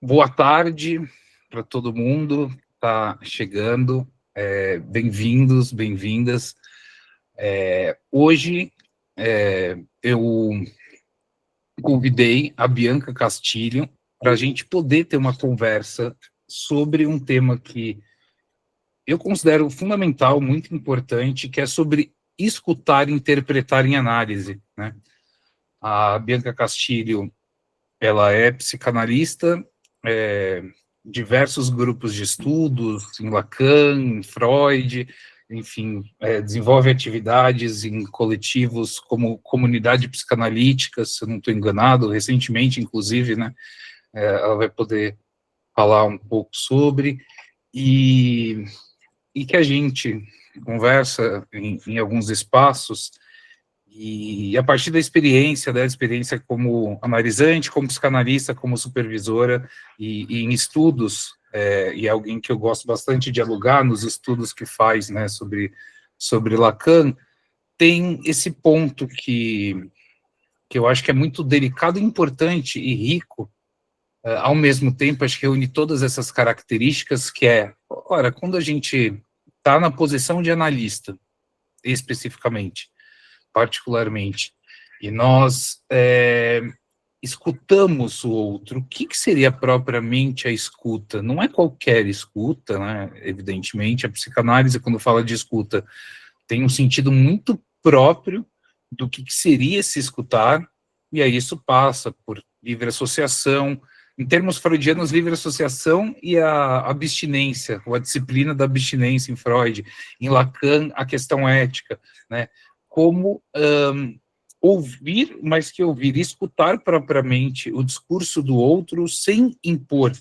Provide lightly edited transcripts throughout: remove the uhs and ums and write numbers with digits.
Boa tarde para todo mundo que está chegando. Bem-vindos, bem-vindas. Hoje eu convidei a Bianca Castilho para a gente poder ter uma conversa sobre um tema que eu considero fundamental, muito importante, que é sobre escutar e interpretar em análise, né? A Bianca Castilho, ela é psicanalista, diversos grupos de estudos, em Lacan, em Freud, enfim, desenvolve atividades em coletivos como comunidade psicanalítica, se eu não estou enganado, recentemente, inclusive, né, ela vai poder falar um pouco sobre, e que a gente conversa em alguns espaços, e a partir da experiência como analisante, como psicanalista, como supervisora, e em estudos, e é alguém que eu gosto bastante de dialogar nos estudos que faz, né, sobre Lacan, tem esse ponto que eu acho que é muito delicado, importante e rico, ao mesmo tempo, acho que reúne todas essas características, que ora, quando a gente está na posição de analista, especificamente, particularmente, e nós escutamos o outro, o que seria propriamente a escuta? Não é qualquer escuta, né? Evidentemente, a psicanálise, quando fala de escuta, tem um sentido muito próprio do que seria se escutar, e aí isso passa por livre associação, em termos freudianos, livre associação e a abstinência, ou a disciplina da abstinência em Freud, em Lacan, a questão ética, né? Como ouvir, mais que ouvir, escutar propriamente o discurso do outro sem impor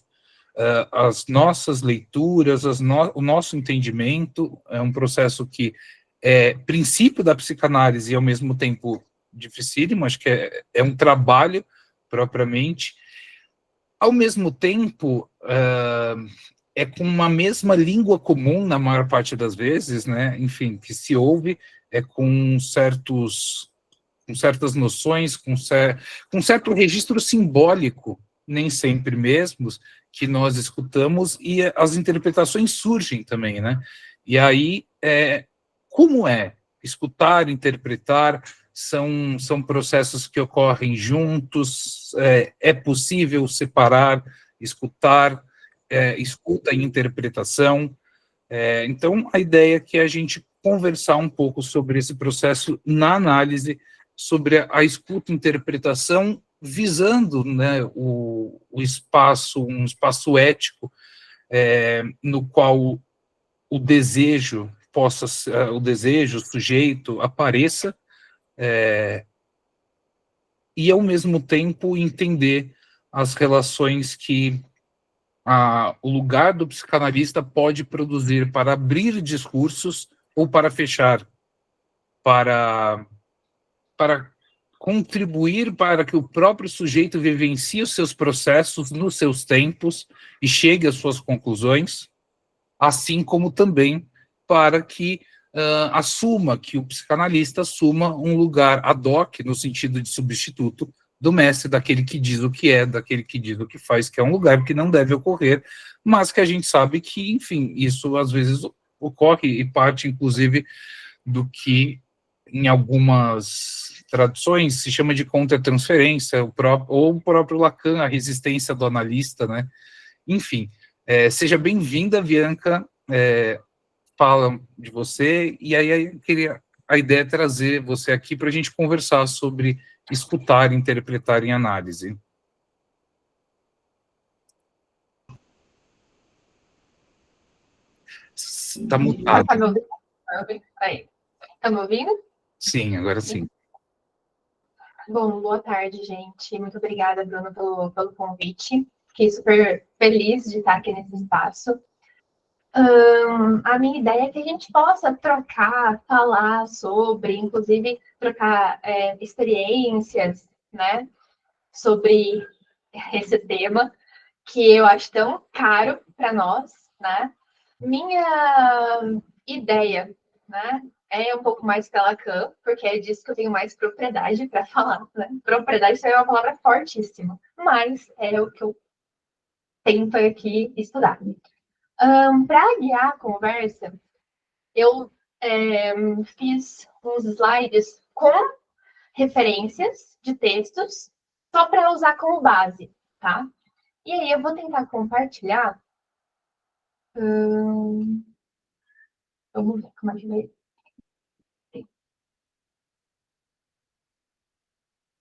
as nossas leituras, o nosso entendimento. É um processo que é princípio da psicanálise e, ao mesmo tempo, dificílimo, acho que é um trabalho propriamente. Ao mesmo tempo, é com uma mesma língua comum, na maior parte das vezes, né? Enfim, que se ouve com certas noções, com certo registro simbólico, nem sempre mesmos, que nós escutamos, e as interpretações surgem também, né? E aí, como escutar, interpretar, são processos que ocorrem juntos, é possível separar, escutar, escuta e interpretação. Então, a ideia é que a gente conversar um pouco sobre esse processo na análise, sobre a escuta e interpretação, visando, né, um espaço ético, no qual o desejo o sujeito apareça, e ao mesmo tempo entender as relações que o lugar do psicanalista pode produzir para abrir discursos ou para fechar, para contribuir para que o próprio sujeito vivencie os seus processos nos seus tempos e chegue às suas conclusões, assim como também para que que o psicanalista assuma um lugar ad hoc, no sentido de substituto, do mestre, daquele que diz o que é, daquele que diz o que faz, que é um lugar que não deve ocorrer, mas que a gente sabe que, enfim, isso às vezes ocorre, e parte, inclusive, do que em algumas traduções se chama de contra-transferência, ou o próprio Lacan, a resistência do analista, né? Enfim, seja bem-vinda, Bianca, fala de você, e aí a ideia é trazer você aqui para a gente conversar sobre escutar, interpretar em análise. Está mutado. Tá me ouvindo? Aí. Tá me ouvindo? Sim, agora sim. Bom, boa tarde, gente. Muito obrigada, Bruno, pelo convite. Fiquei super feliz de estar aqui nesse espaço. A minha ideia é que a gente possa trocar, falar sobre, inclusive trocar experiências, né, sobre esse tema que eu acho tão caro para nós, né? Minha ideia, né, é um pouco mais pela Lacan, porque é disso que eu tenho mais propriedade para falar, né? Propriedade é uma palavra fortíssima, mas é o que eu tempo aqui estudar. Para guiar a conversa, eu fiz uns slides com referências de textos, só para usar como base, tá? E aí eu vou tentar compartilhar. Vamos ver como é que vai.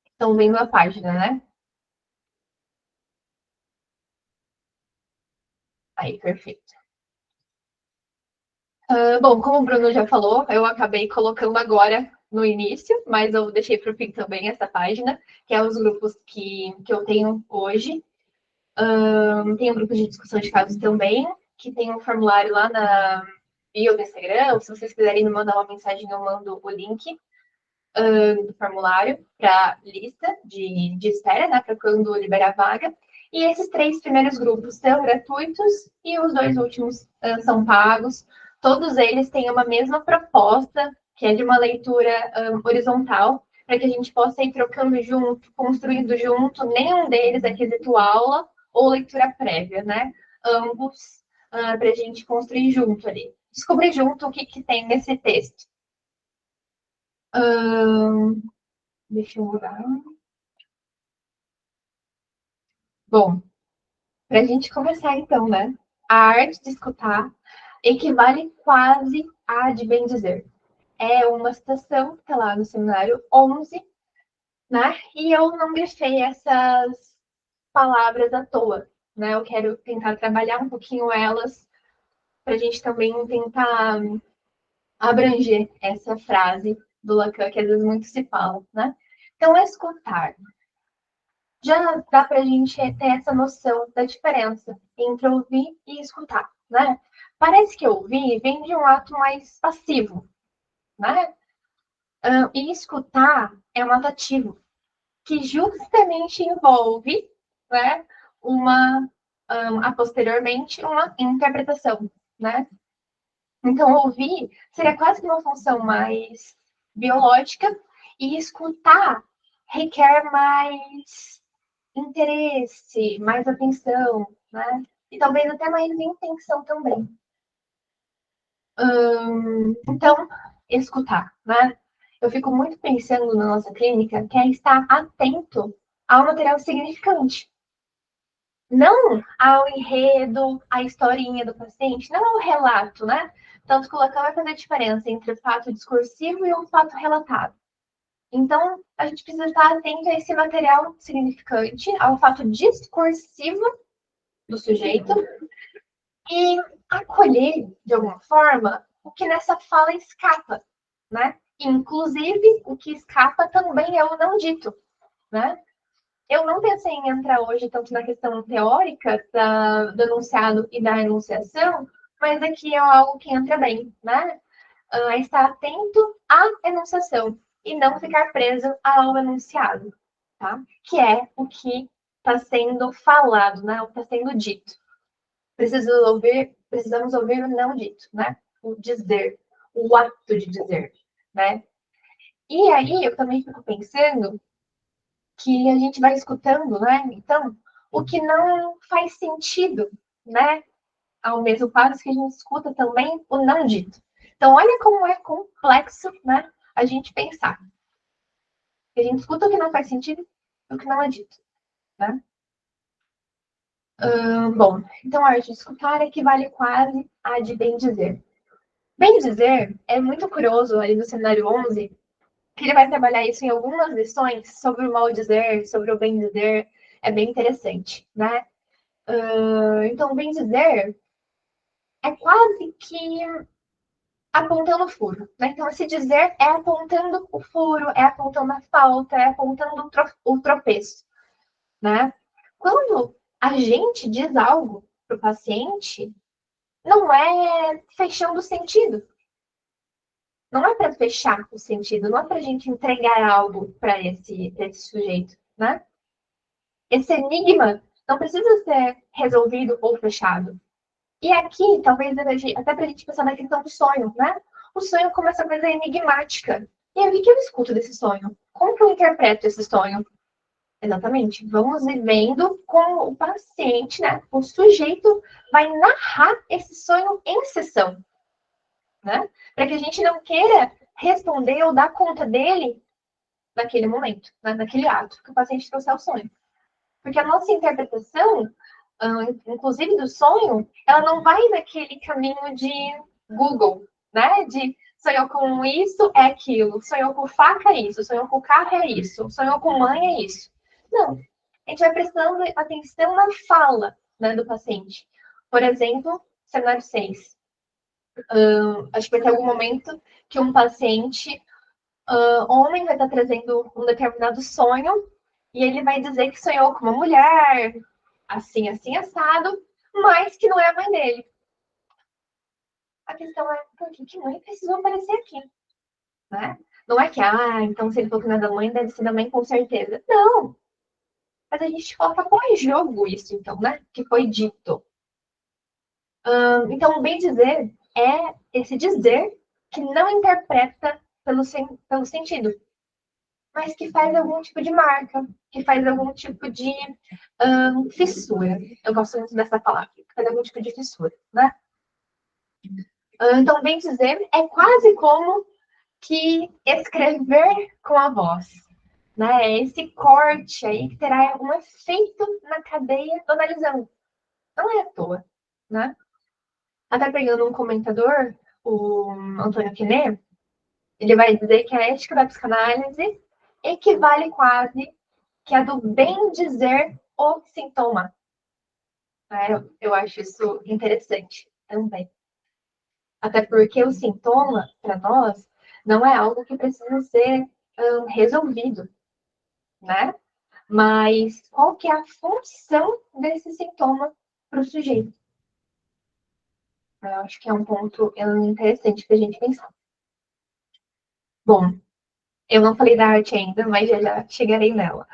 Estão vendo a página, né? Aí, perfeito. Bom, como o Bruno já falou, eu acabei colocando agora no início, mas eu deixei para o fim também essa página, que é os grupos que eu tenho hoje. Tem um grupo de discussão de casos também, que tem um formulário lá na bio do Instagram. Se vocês quiserem me mandar uma mensagem, eu mando o link do formulário para lista de espera, né, para quando liberar vaga. E esses 3 primeiros grupos são gratuitos e os 2 últimos são pagos. Todos eles têm uma mesma proposta, que é de uma leitura horizontal, para que a gente possa ir trocando junto, construindo junto. Nenhum deles é quesito aula ou leitura prévia, né? Ambos para a gente construir junto ali. Descobrir junto o que tem nesse texto. Deixa eu mudar. Bom, para a gente começar então, né? A arte de escutar equivale quase a de bem dizer. É uma citação que está lá no seminário 11, né? E eu não deixei essas palavras à toa, né? Eu quero tentar trabalhar um pouquinho elas para a gente também tentar abranger essa frase do Lacan, que às vezes muito se fala, né? Então, escutar. Já dá para a gente ter essa noção da diferença entre ouvir e escutar, né? Parece que ouvir vem de um ato mais passivo, né? E escutar é um ato ativo, que justamente envolve, né, posteriormente, uma interpretação, né? Então, ouvir seria quase que uma função mais biológica, e escutar requer mais interesse, mais atenção, né? E talvez até mais intenção também. Então, escutar, né? Eu fico muito pensando na nossa clínica, que é estar atento ao material significante. Não ao enredo, à historinha do paciente, não ao relato, né? Tanto que o Lacan vai fazer a diferença entre o fato discursivo e o fato relatado. Então, a gente precisa estar atento a esse material significante, ao fato discursivo do sujeito, e acolher, de alguma forma, o que nessa fala escapa, né? Inclusive, o que escapa também é o não dito, né? Eu não pensei em entrar hoje tanto na questão teórica do enunciado e da enunciação, mas aqui é algo que entra bem, né? Estar atento à enunciação e não ficar preso ao enunciado, tá? Que é o que está sendo falado, né? O que está sendo dito. Precisamos ouvir o não dito, né? O dizer, o ato de dizer, né? E aí eu também fico pensando que a gente vai escutando, né? Então, o que não faz sentido, né? Ao mesmo passo que a gente escuta também o não dito. Então, olha como é complexo, né? A gente pensar. A gente escuta o que não faz sentido e o que não é dito, né? Bom, então a arte de escutar equivale quase a de bem dizer. Bem dizer é muito curioso ali no seminário 11, que ele vai trabalhar isso em algumas lições sobre o mal dizer, sobre o bem dizer. É bem interessante, né? Então, bem dizer é quase que apontando o furo, né? Então, esse dizer é apontando o furo, é apontando a falta, é apontando o tropeço, né? Quando a gente diz algo para o paciente, não é fechando o sentido. Não é para fechar o sentido, não é para a gente entregar algo para esse sujeito, né? Esse enigma não precisa ser resolvido ou fechado. E aqui, talvez, até para a gente pensar na questão do sonho, né? O sonho como essa coisa enigmática. E aí, o que eu escuto desse sonho? Como que eu interpreto esse sonho? Exatamente. Vamos vivendo com o paciente, né? O sujeito vai narrar esse sonho em sessão, né? Para que a gente não queira responder ou dar conta dele naquele momento, né? Naquele ato que o paciente trouxe o sonho. Porque a nossa interpretação, inclusive do sonho, ela não vai naquele caminho de Google, né? De sonhou com isso, é aquilo. Sonhou com faca, é isso. Sonhou com carro, é isso. Sonhou com mãe, é isso. Não. A gente vai prestando atenção na fala, né, do paciente. Por exemplo, cenário 6. Acho que vai ter algum momento que um paciente homem vai estar trazendo um determinado sonho e ele vai dizer que sonhou com uma mulher, assim, assim, assado, mas que não é a mãe dele. A questão é, por que mãe precisou aparecer aqui? Né? Não é que, então se ele falou que não é da mãe, deve ser da mãe com certeza. Não! Mas a gente coloca para jogo isso, então, né? Que foi dito. Então, bem dizer é esse dizer que não interpreta pelo sentido, mas que faz algum tipo de marca, que faz algum tipo de fissura. Eu gosto muito dessa palavra, que faz algum tipo de fissura, né? Então, bem dizer, é quase como que escrever com a voz, né? Esse corte aí que terá algum efeito na cadeia do analisando. Não é à toa, né? Até pegando um comentador, o Antônio Quinet, ele vai dizer que a ética da psicanálise equivale quase que a do bem dizer o sintoma. Eu acho isso interessante também. Até porque o sintoma, para nós, não é algo que precisa ser resolvido, né? Mas qual que é a função desse sintoma para o sujeito? Eu acho que é um ponto interessante para a gente pensar. Bom, eu não falei da arte ainda, mas já chegarei nela.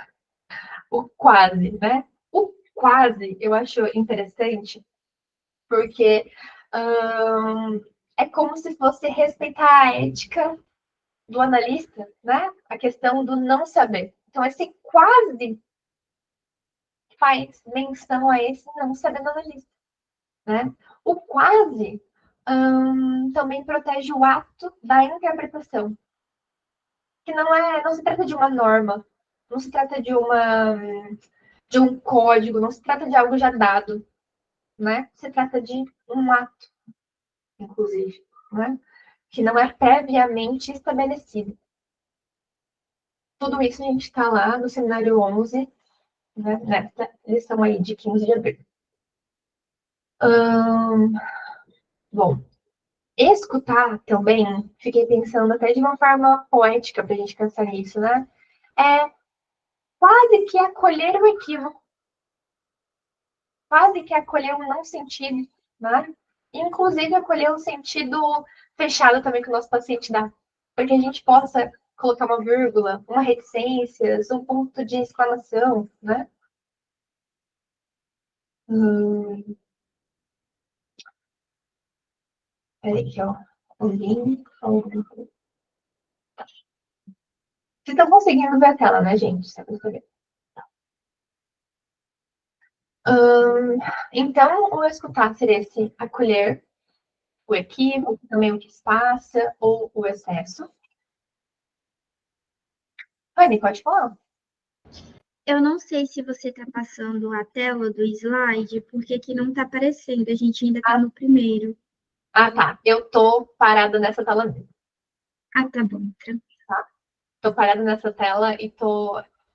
O quase, né? O quase eu acho interessante porque é como se fosse respeitar a ética do analista, né? A questão do não saber. Então, esse quase faz menção a esse não saber do analista, né? O quase também protege o ato da interpretação, que não se trata de uma norma, não se trata de um código, não se trata de algo já dado, né? Se trata de um ato, inclusive, né? Que não é previamente estabelecido. Tudo isso a gente está lá no seminário 11, né? Nessa lição aí de 15 de abril. Bom, escutar também, fiquei pensando até de uma forma poética para a gente pensar nisso, né? É quase que acolher o equívoco, quase que acolher um não sentido, né? Inclusive acolher um sentido fechado também que o nosso paciente dá, para que a gente possa colocar uma vírgula, uma reticência, um ponto de exclamação, né? Peraí, ó. O link. Vocês estão conseguindo ver a tela, né, gente? Só pra saber. Então, o escutar seria esse acolher o equívoco, também o que se passa, ou o excesso. Fanny, pode falar. Eu não sei se você está passando a tela do slide, porque aqui não está aparecendo, a gente ainda está no primeiro. Ah, tá. Eu tô parada nessa tela mesmo. Ah, tá bom. Tá? Tô parada nessa tela e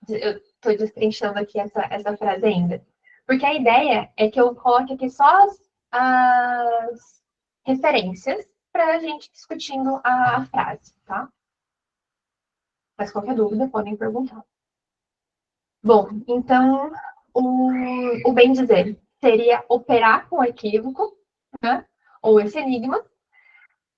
eu tô destrinchando aqui essa frase ainda. Porque a ideia é que eu coloque aqui só as referências para a gente discutindo a frase, tá? Mas qualquer dúvida, podem perguntar. Bom, então, o bem dizer seria operar com o equívoco, né? Ou esse enigma.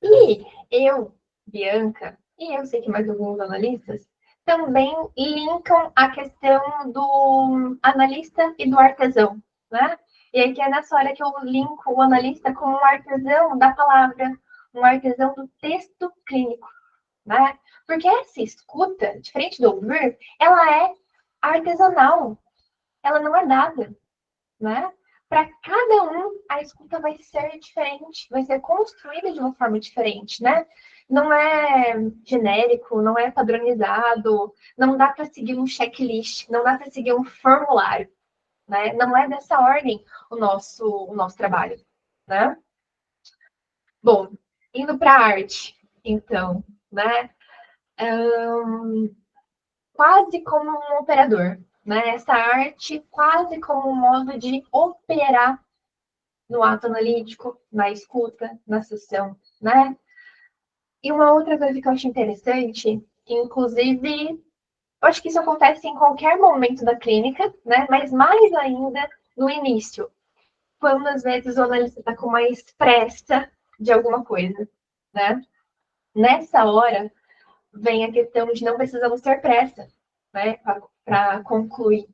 E eu, Bianca, e eu sei que mais alguns analistas, também linkam a questão do analista e do artesão, né? E aí que é nessa hora que eu linko o analista como um artesão da palavra, um artesão do texto clínico, né? Porque essa escuta, diferente do ouvir, ela é artesanal, ela não é dada, né? Para cada um, a escuta vai ser diferente, vai ser construída de uma forma diferente, né? Não é genérico, não é padronizado, não dá para seguir um checklist, não dá para seguir um formulário, né? Não é dessa ordem o nosso trabalho, né? Bom, indo para a arte, então, né? Quase como um operador, né? Essa arte quase como um modo de operar no ato analítico, na escuta, na sessão, né? E uma outra coisa que eu acho interessante, inclusive, eu acho que isso acontece em qualquer momento da clínica, né? Mas mais ainda no início, quando às vezes o analista está com mais pressa de alguma coisa, né? Nessa hora, vem a questão de não precisamos ter pressa, né? Para concluir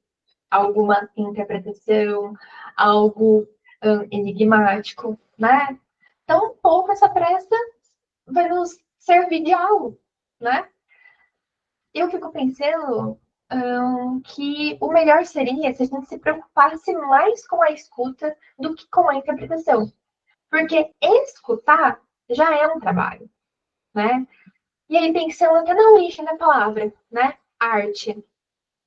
alguma interpretação, algo enigmático, né? Tão pouco essa pressa vai nos servir de algo, né? Eu fico pensando que o melhor seria se a gente se preocupasse mais com a escuta do que com a interpretação. Porque escutar já é um trabalho, né? E aí, pensando até na origem da palavra, né? Arte.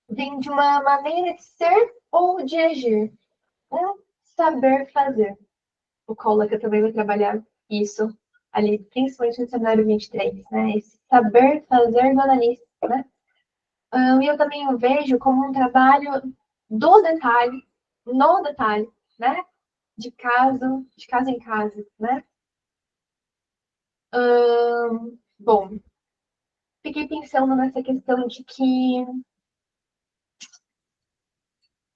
Vem de uma maneira de ser ou de agir. Um saber fazer. O Kollaka também vai trabalhar isso ali, principalmente no cenário 23, né? Esse saber fazer do analista, né? E eu também o vejo como um trabalho do detalhe, no detalhe, né? De casa em casa, né? Bom, fiquei pensando nessa questão de que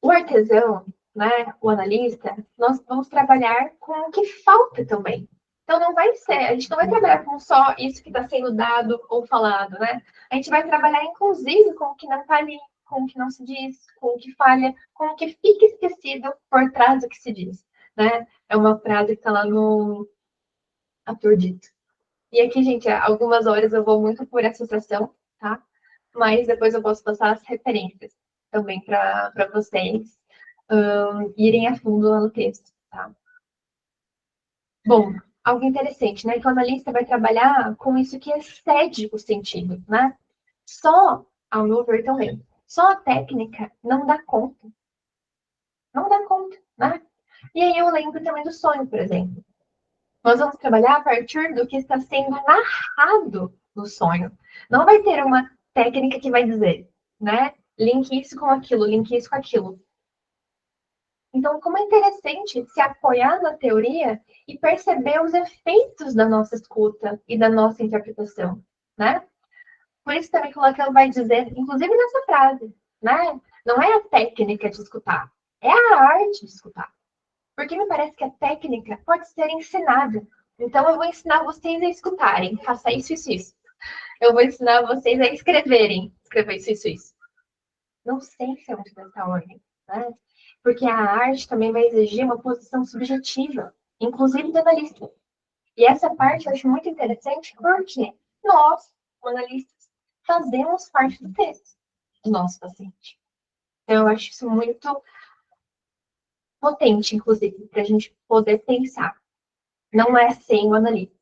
o artesão, né, o analista, nós vamos trabalhar com o que falta também. Então não vai ser, a gente não vai trabalhar com só isso que está sendo dado ou falado, né? A gente vai trabalhar, inclusive, com o que não está ali, com o que não se diz, com o que falha, com o que fica esquecido por trás do que se diz, né? É uma frase que está lá no Ator Dito. E aqui, gente, algumas horas eu vou muito por associação, tá? Mas depois eu posso passar as referências também para vocês irem a fundo lá no texto, tá? Bom, algo interessante, né? Que o analista vai trabalhar com isso que excede o sentido, né? Só, ao meu ver também, só a técnica não dá conta. Não dá conta, né? E aí eu lembro também do sonho, por exemplo. Nós vamos trabalhar a partir do que está sendo narrado no sonho. Não vai ter uma técnica que vai dizer, né? Link isso com aquilo, link isso com aquilo. Então, como é interessante se apoiar na teoria e perceber os efeitos da nossa escuta e da nossa interpretação, né? Por isso também que o Lacan vai dizer, inclusive nessa frase, né? Não é a técnica de escutar, é a arte de escutar. Porque me parece que a técnica pode ser ensinada. Então, eu vou ensinar vocês a escutarem, faça isso, isso, isso. Eu vou ensinar vocês a escreverem, escreva isso, isso, isso. Não sei se é muito dessa ordem, né? Porque a arte também vai exigir uma posição subjetiva, inclusive do analista. E essa parte eu acho muito interessante porque nós, analistas, fazemos parte do texto do nosso paciente. Então, eu acho isso muito potente, inclusive, para a gente poder pensar. Não é sem o analista,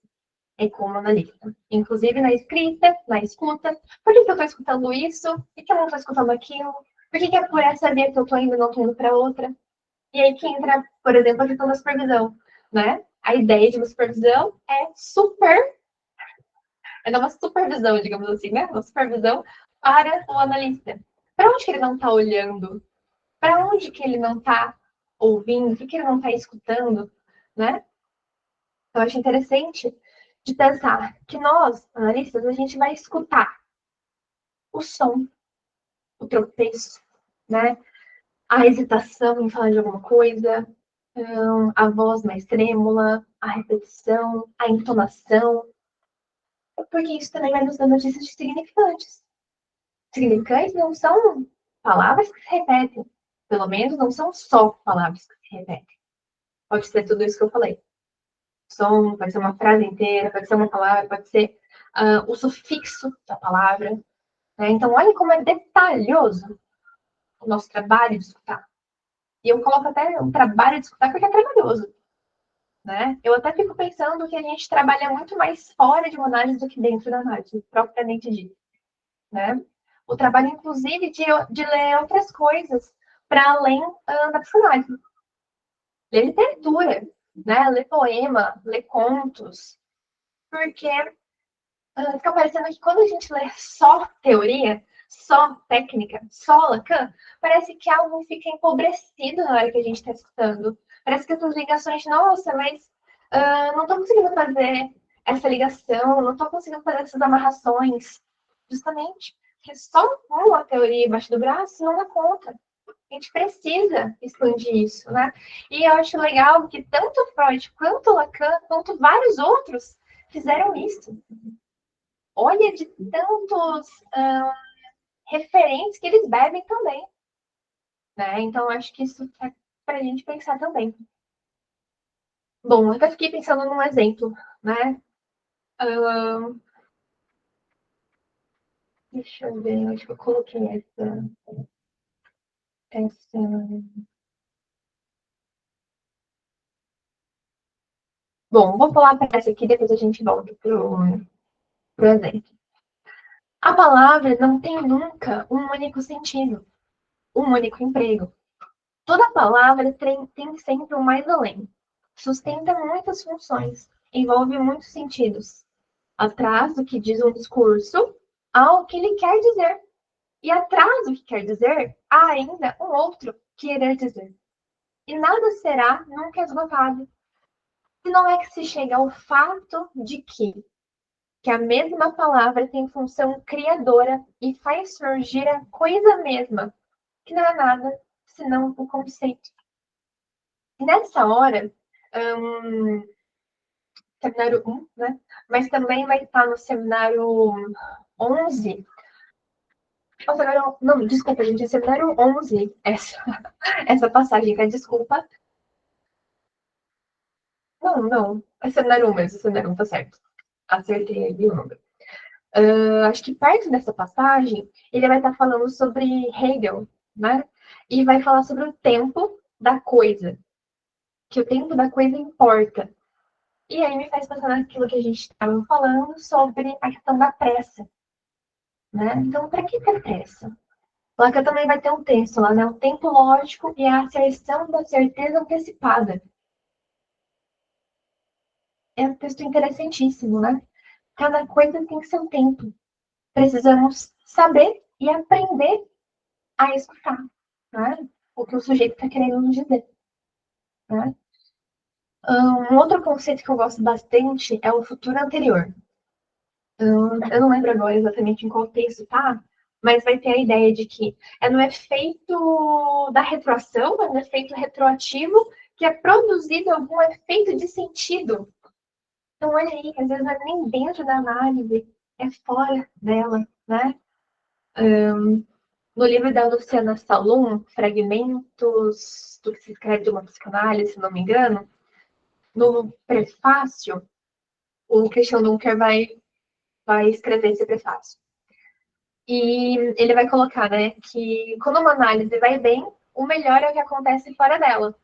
é com o analista. Inclusive na escrita, na escuta. Por que eu estou escutando isso? Por que eu não estou escutando aquilo? Por que é por essa via que eu estou indo e não estou indo para outra? E aí que entra, por exemplo, a questão da supervisão, né? A ideia de uma supervisão é dar uma supervisão, digamos assim, né? Uma supervisão para o analista. Para onde que ele não está olhando? Para onde que ele não está ouvindo? O que ele não está escutando, né? Eu acho interessante de pensar que nós, analistas, a gente vai escutar o som, o tropeço, né? A hesitação em falar de alguma coisa, a voz mais trêmula, a repetição, a entonação, porque isso também vai nos dar notícias de significantes. Significantes não são palavras que se repetem, pelo menos não são só palavras que se repetem. Pode ser tudo isso que eu falei. Som, pode ser uma frase inteira, pode ser uma palavra, pode ser o sufixo da palavra. Né? Então, olha como é detalhoso o nosso trabalho de escutar. E eu coloco até o trabalho de escutar porque é trabalhoso, né? Eu até fico pensando que a gente trabalha muito mais fora de uma análise do que dentro da análise, propriamente dita, né? O trabalho, inclusive, de ler outras coisas para além da psicanálise. Ler literatura, né? Ler poema, ler contos, porque fica parecendo que quando a gente lê só teoria, só técnica, só Lacan, parece que algo fica empobrecido na hora que a gente está escutando. Parece que essas ligações, nossa, mas não estou conseguindo fazer essa ligação, não estou conseguindo fazer essas amarrações. Justamente porque só uma teoria embaixo do braço não dá conta. A gente precisa expandir isso, né? E eu acho legal que tanto Freud quanto Lacan, quanto vários outros, fizeram isso. Olha de tantos referentes que eles bebem também, né? Então, acho que isso é para a gente pensar também. Bom, eu até fiquei pensando num exemplo, né? Deixa eu ver, acho que eu coloquei essa... Bom, vou falar para essa aqui, depois a gente volta pro exemplo. A palavra não tem nunca um único sentido, um único emprego. Toda palavra tem sempre um mais além. Sustenta muitas funções, envolve muitos sentidos. Atrás do que diz um discurso, há o que ele quer dizer. E atrás do que quer dizer, há ainda um outro querer dizer. E nada será nunca esgotado. Se não é que se chega ao fato de que a mesma palavra tem função criadora e faz surgir a coisa mesma, que não é nada senão o conceito. E nessa hora, seminário 1, né? Mas também vai estar no seminário 11. Não, desculpa, gente, é seminário 11, essa passagem, tá? Desculpa. Não, é seminário 1 mesmo, seminário 1, tá certo. Acertei aí o número. Acho que perto dessa passagem, ele vai estar falando sobre Hegel, né? E vai falar sobre o tempo da coisa, que o tempo da coisa importa. E aí me faz pensar naquilo que a gente estava falando sobre a questão da pressa, né? Então, para que ter pressa? Lacan também vai ter um texto lá, né? O tempo lógico e a asserção da certeza antecipada. É um texto interessantíssimo, né? Cada coisa tem seu tempo. Precisamos saber e aprender a escutar, né? O que o sujeito está querendo nos dizer, né? Um outro conceito que eu gosto bastante é o futuro anterior. Eu não lembro agora exatamente em qual texto tá, mas vai ter a ideia de que é no efeito da retroação, é no efeito retroativo que é produzido algum efeito de sentido. Então, olha aí, às vezes não é nem dentro da análise, é fora dela, né? No livro da Luciana Salum, Fragmentos do que se escreve de uma psicanálise, se não me engano, no prefácio, o Christian Dunker vai escrever esse prefácio. E ele vai colocar, né, que quando uma análise vai bem, o melhor é o que acontece fora dela.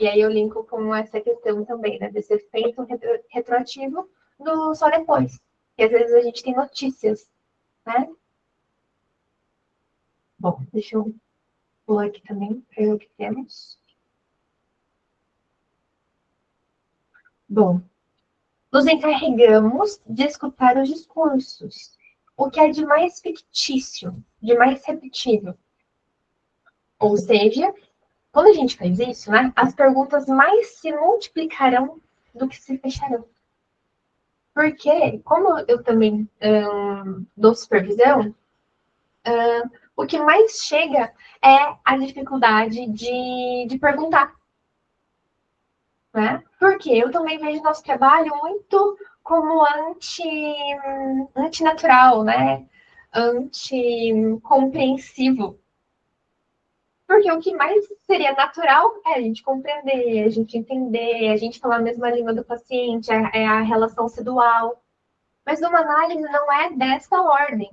E aí eu linko com essa questão também, né, desse efeito retroativo do só depois. E às vezes a gente tem notícias, né? Bom, deixa eu pular aqui também para ver o que temos. Bom, nos encarregamos de escutar os discursos, o que é de mais fictício, de mais repetido. Ou seja, quando a gente faz isso, né, as perguntas mais se multiplicarão do que se fecharão. Porque, como eu também dou supervisão, o que mais chega é a dificuldade de perguntar. Né? Porque eu também vejo nosso trabalho muito como antinatural, né? Anticompreensivo. Porque o que mais seria natural é a gente compreender, a gente entender, a gente falar a mesma língua do paciente, é a relação ser dual. Mas uma análise não é dessa ordem,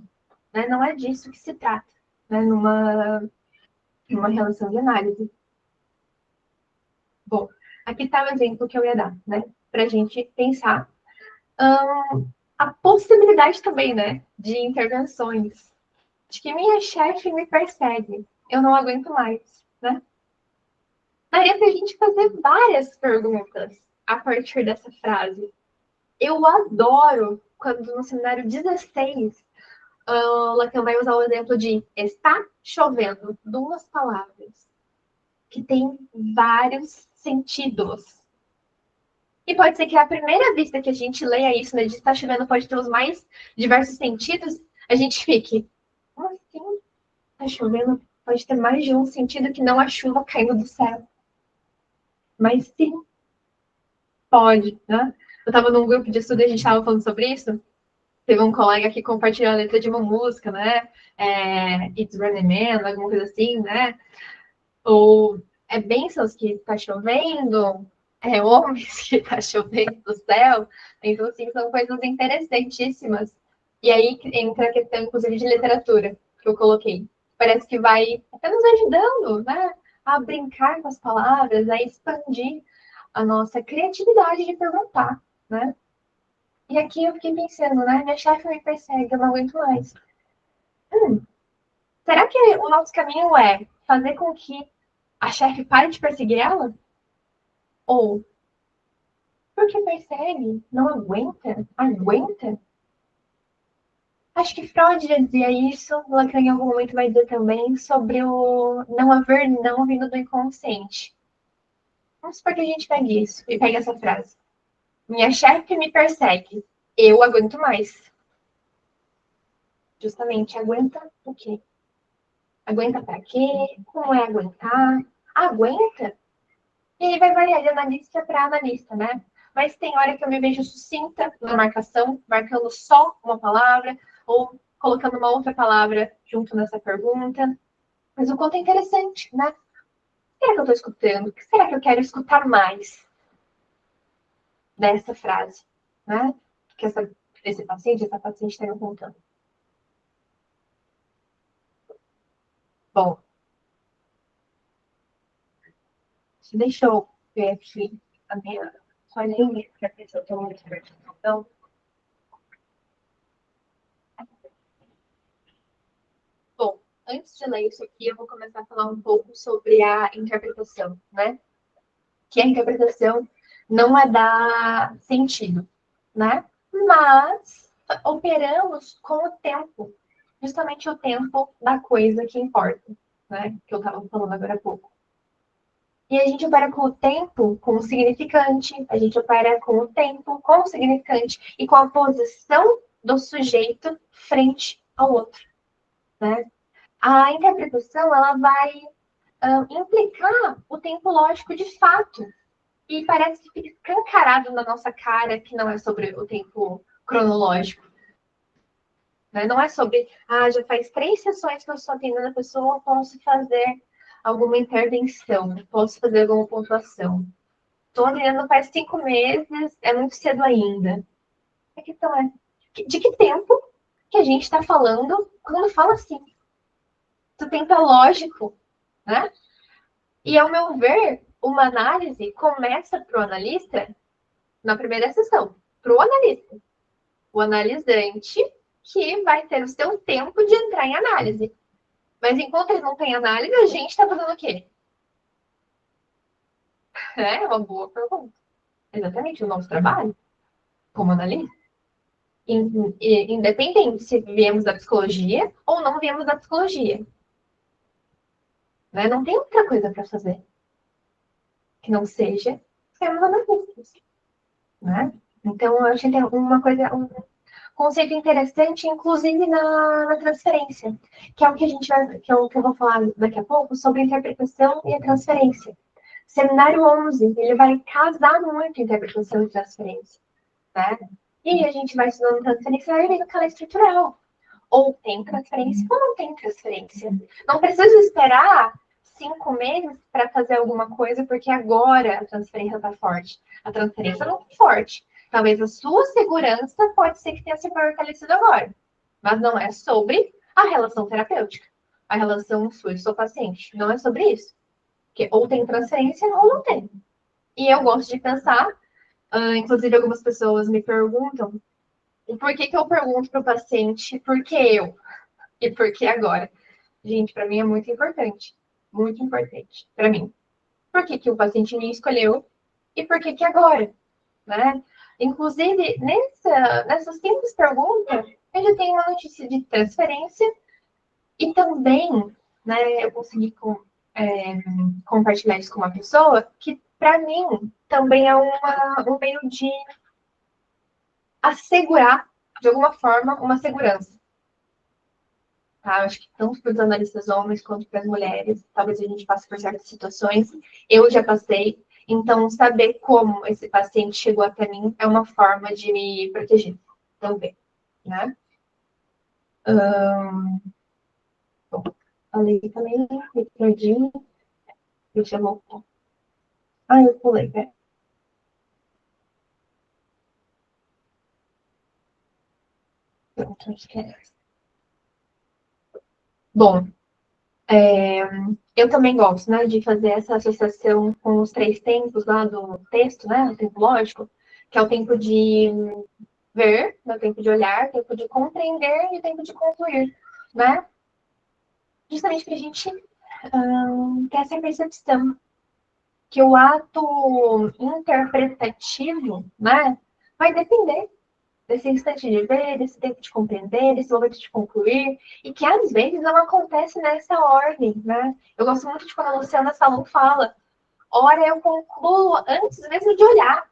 né? Não é disso que se trata. né, numa relação de análise. Bom, aqui está o exemplo que eu ia dar, né? Para a gente pensar a possibilidade também, né? De intervenções. De que minha chefe me persegue. Eu não aguento mais, né? Daria para a gente fazer várias perguntas a partir dessa frase. Eu adoro quando no seminário 16, Lacan vai usar o exemplo de está chovendo, 2 palavras, que tem vários sentidos. E pode ser que à primeira vista que a gente leia isso, né, de está chovendo pode ter os mais diversos sentidos, a gente fique, como assim? Está chovendo pode ter mais de um sentido que não a chuva caindo do céu. Mas sim, pode, né? Eu estava num grupo de estudo e a gente estava falando sobre isso. Teve um colega que compartilhou a letra de uma música, né? It's Raining Man, alguma coisa assim, né? Ou é bênçãos que tá chovendo, é homens que tá chovendo do céu. Então, assim, são coisas interessantíssimas. E aí entra a questão, inclusive, de literatura, que eu coloquei. Parece que vai até nos ajudando, né? A brincar com as palavras, a expandir a nossa criatividade de perguntar, né? E aqui eu fiquei pensando, né? Minha chefe me persegue, eu não aguento mais. Será que o nosso caminho é fazer com que a chefe pare de perseguir ela? Ou, porque persegue? Não aguenta? Aguenta? Acho que Freud já dizia isso, Lacan em algum momento vai dizer também, sobre o não haver não vindo do inconsciente. Vamos supor que a gente pegue isso e pegue essa frase. Minha chefe me persegue, eu aguento mais. Justamente, aguenta o quê? Aguenta pra quê? Como é aguentar? Aguenta? E aí vai variar de analista para analista, né? Mas tem hora que eu me vejo sucinta na marcação, marcando só uma palavra, ou colocando uma outra palavra junto nessa pergunta. Mas o quanto é interessante, né? O que será que eu estou escutando? O que será que eu quero escutar mais dessa frase, né? Que esse paciente, essa paciente está me contando. Bom, deixa eu ver aqui a minha folhinha para ver se eu estou muito então. Bom, antes de ler isso aqui, eu vou começar a falar um pouco sobre a interpretação, né? Que a interpretação não é dar sentido, né? Mas operamos com o tempo, justamente o tempo da coisa que importa, né? Que eu estava falando agora há pouco. E a gente opera com o tempo, com o significante, a gente opera com o tempo, com o significante e com a posição do sujeito frente ao outro, né? A interpretação, ela vai implicar o tempo lógico de fato. E parece que fica escancarado na nossa cara que não é sobre o tempo cronológico. Né? Não é sobre, já faz 3 sessões que eu estou atendendo a pessoa, posso fazer alguma intervenção, posso fazer alguma pontuação. Estou atendendo faz 5 meses, é muito cedo ainda. A questão é, de que tempo que a gente está falando quando fala assim? O tempo é lógico, né? E, ao meu ver, uma análise começa para o analista na primeira sessão, para o analista. O analisante que vai ter o seu tempo de entrar em análise. Mas enquanto ele não tem análise, a gente está fazendo o quê? É uma boa pergunta. Exatamente, o nosso trabalho como analista. Independente se viemos da psicologia ou não viemos da psicologia. Né? Não tem outra coisa para fazer que não seja sermos analistas. Né? Então, eu acho que tem uma coisa, um conceito interessante, inclusive na transferência, que é o que a gente vai, que é o que eu vou falar daqui a pouco, sobre a interpretação e a transferência. Seminário 11, ele vai casar muito interpretação e transferência. Né? E a gente vai estudando transferência e vai vendo que ela é estrutural. Ou tem transferência ou não tem transferência. Não precisa esperar 5 meses para fazer alguma coisa, porque agora a transferência está forte. A transferência não está forte. Talvez a sua segurança pode ser que tenha se fortalecido agora. Mas não é sobre a relação terapêutica. a relação SUS-paciente. Não é sobre isso. Porque ou tem transferência ou não tem. E eu gosto de pensar, inclusive algumas pessoas me perguntam, por que eu pergunto para o paciente por que eu e por que agora? Gente, para mim é muito importante. Muito importante para mim. Por que o paciente me escolheu e por que agora? Né? Inclusive, nessas simples perguntas, eu já tenho uma notícia de transferência e também, né, eu consegui compartilhar isso com uma pessoa que, para mim, também é um meio de assegurar, de alguma forma, uma segurança. Tá? Acho que tanto para os analistas homens quanto para as mulheres, talvez a gente passe por certas situações. Eu já passei. Então, saber como esse paciente chegou até mim é uma forma de me proteger também, né? Bom, falei também, me perdi. Deixa eu voltar. Ah, eu pulei, né? Pronto, acho que é. Bom, eu também gosto, né, de fazer essa associação com os 3 tempos lá do texto, né, o tempo lógico, que é o tempo de ver, né, o tempo de olhar, o tempo de compreender e o tempo de concluir, né? Justamente para a gente ter essa percepção que o ato interpretativo, né, vai depender desse instante de ver, desse tempo de compreender, desse momento de concluir, e que às vezes não acontece nessa ordem, né? Eu gosto muito de quando a Luciana Salom fala, ora eu concluo antes mesmo de olhar,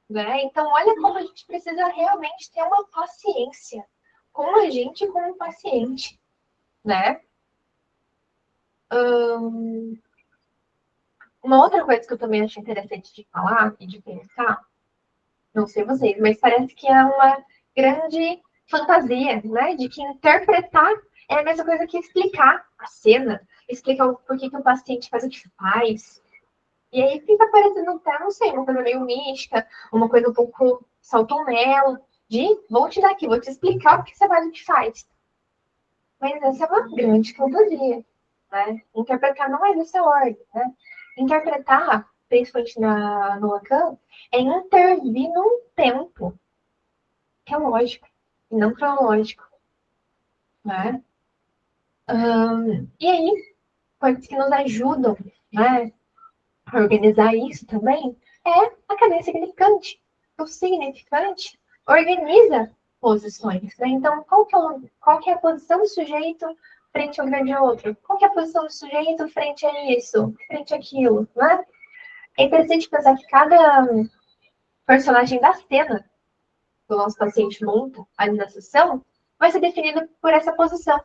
né? Então, olha como a gente precisa realmente ter uma paciência com a gente e com o paciente, né? Uma outra coisa que eu também acho interessante de falar e de pensar, não sei vocês, mas parece que é uma grande fantasia, né? De que interpretar é a mesma coisa que explicar a cena, explicar o porquê que o paciente faz o que faz. E aí fica parecendo até, não sei, uma coisa meio mística, uma coisa um pouco salto-melo, de vou te dar aqui, vou te explicar o que você faz o que faz. Mas essa é uma grande fantasia, né? Interpretar não é dessa ordem, né? Interpretar, principalmente no Lacan, é intervir num tempo que é lógico e não cronológico, né? E aí, coisas que nos ajudam, né, a organizar isso também é a cadeia significante. O significante organiza posições, né? Então, qual que é a posição do sujeito frente ao grande outro? Qual que é a posição do sujeito frente a isso, frente àquilo, né? É interessante pensar que cada personagem da cena que o nosso paciente monta ali na sessão vai ser definido por essa posição,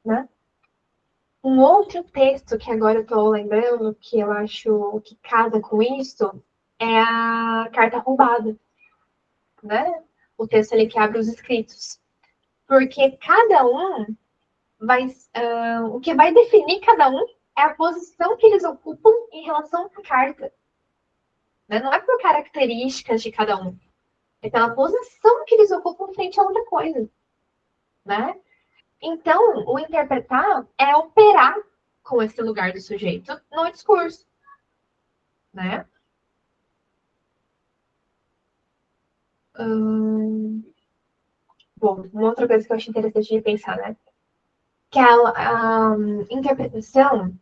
né? Um outro texto que agora eu estou lembrando, que eu acho que casa com isso, é a Carta Roubada, né? O texto ali que abre os escritos. Porque cada um vai. O que vai definir cada um é a posição que eles ocupam em relação à carta. Né? Não é por características de cada um. É pela posição que eles ocupam frente a outra coisa. Né? Então, o interpretar é operar com esse lugar do sujeito no discurso. Né? Bom, uma outra coisa que eu acho interessante de pensar, né? Que a interpretação,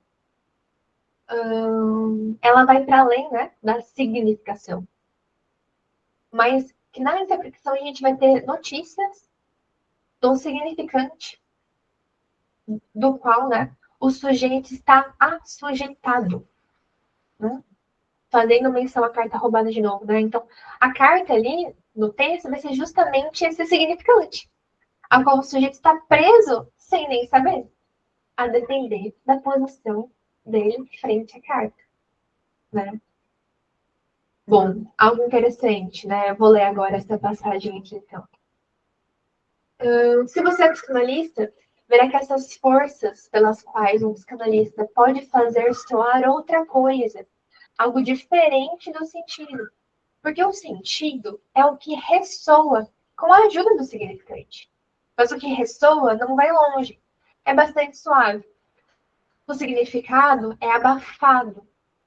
ela vai para além, né, da significação. Mas que na interpretação a gente vai ter notícias do significante, do qual, né, o sujeito está assujeitado, né? Fazendo menção à carta roubada de novo, né? Então, a carta ali no texto vai ser justamente esse significante, a qual o sujeito está preso sem nem saber, a depender da posição dele frente à carta, né? Bom, algo interessante, né? Eu vou ler agora essa passagem aqui, então. Se você é psicanalista, verá que essas forças pelas quais um psicanalista pode fazer soar outra coisa, algo diferente do sentido. Porque o sentido é o que ressoa com a ajuda do significante. Mas o que ressoa não vai longe. é bastante suave. O significado é abafado,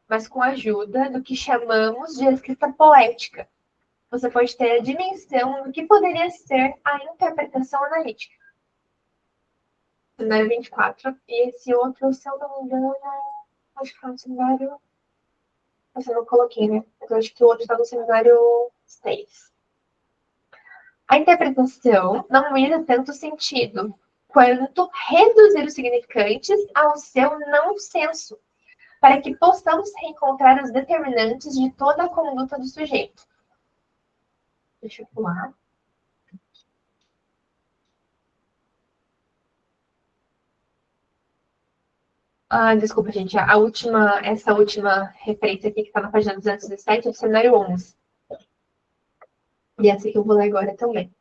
mas com a ajuda do que chamamos de escrita poética. Você pode ter a dimensão do que poderia ser a interpretação analítica. Seminário 24. E esse outro, se eu não me engano, acho que foi no seminário... Eu não coloquei, né? Mas eu acho que o outro está no seminário 6. A interpretação não visa tanto sentido quanto reduzir os significantes ao seu não senso, para que possamos reencontrar os determinantes de toda a conduta do sujeito. Deixa eu pular. Desculpa, gente. Essa última referência aqui que está na página 217 é do seminário 11. E essa que eu vou ler agora também.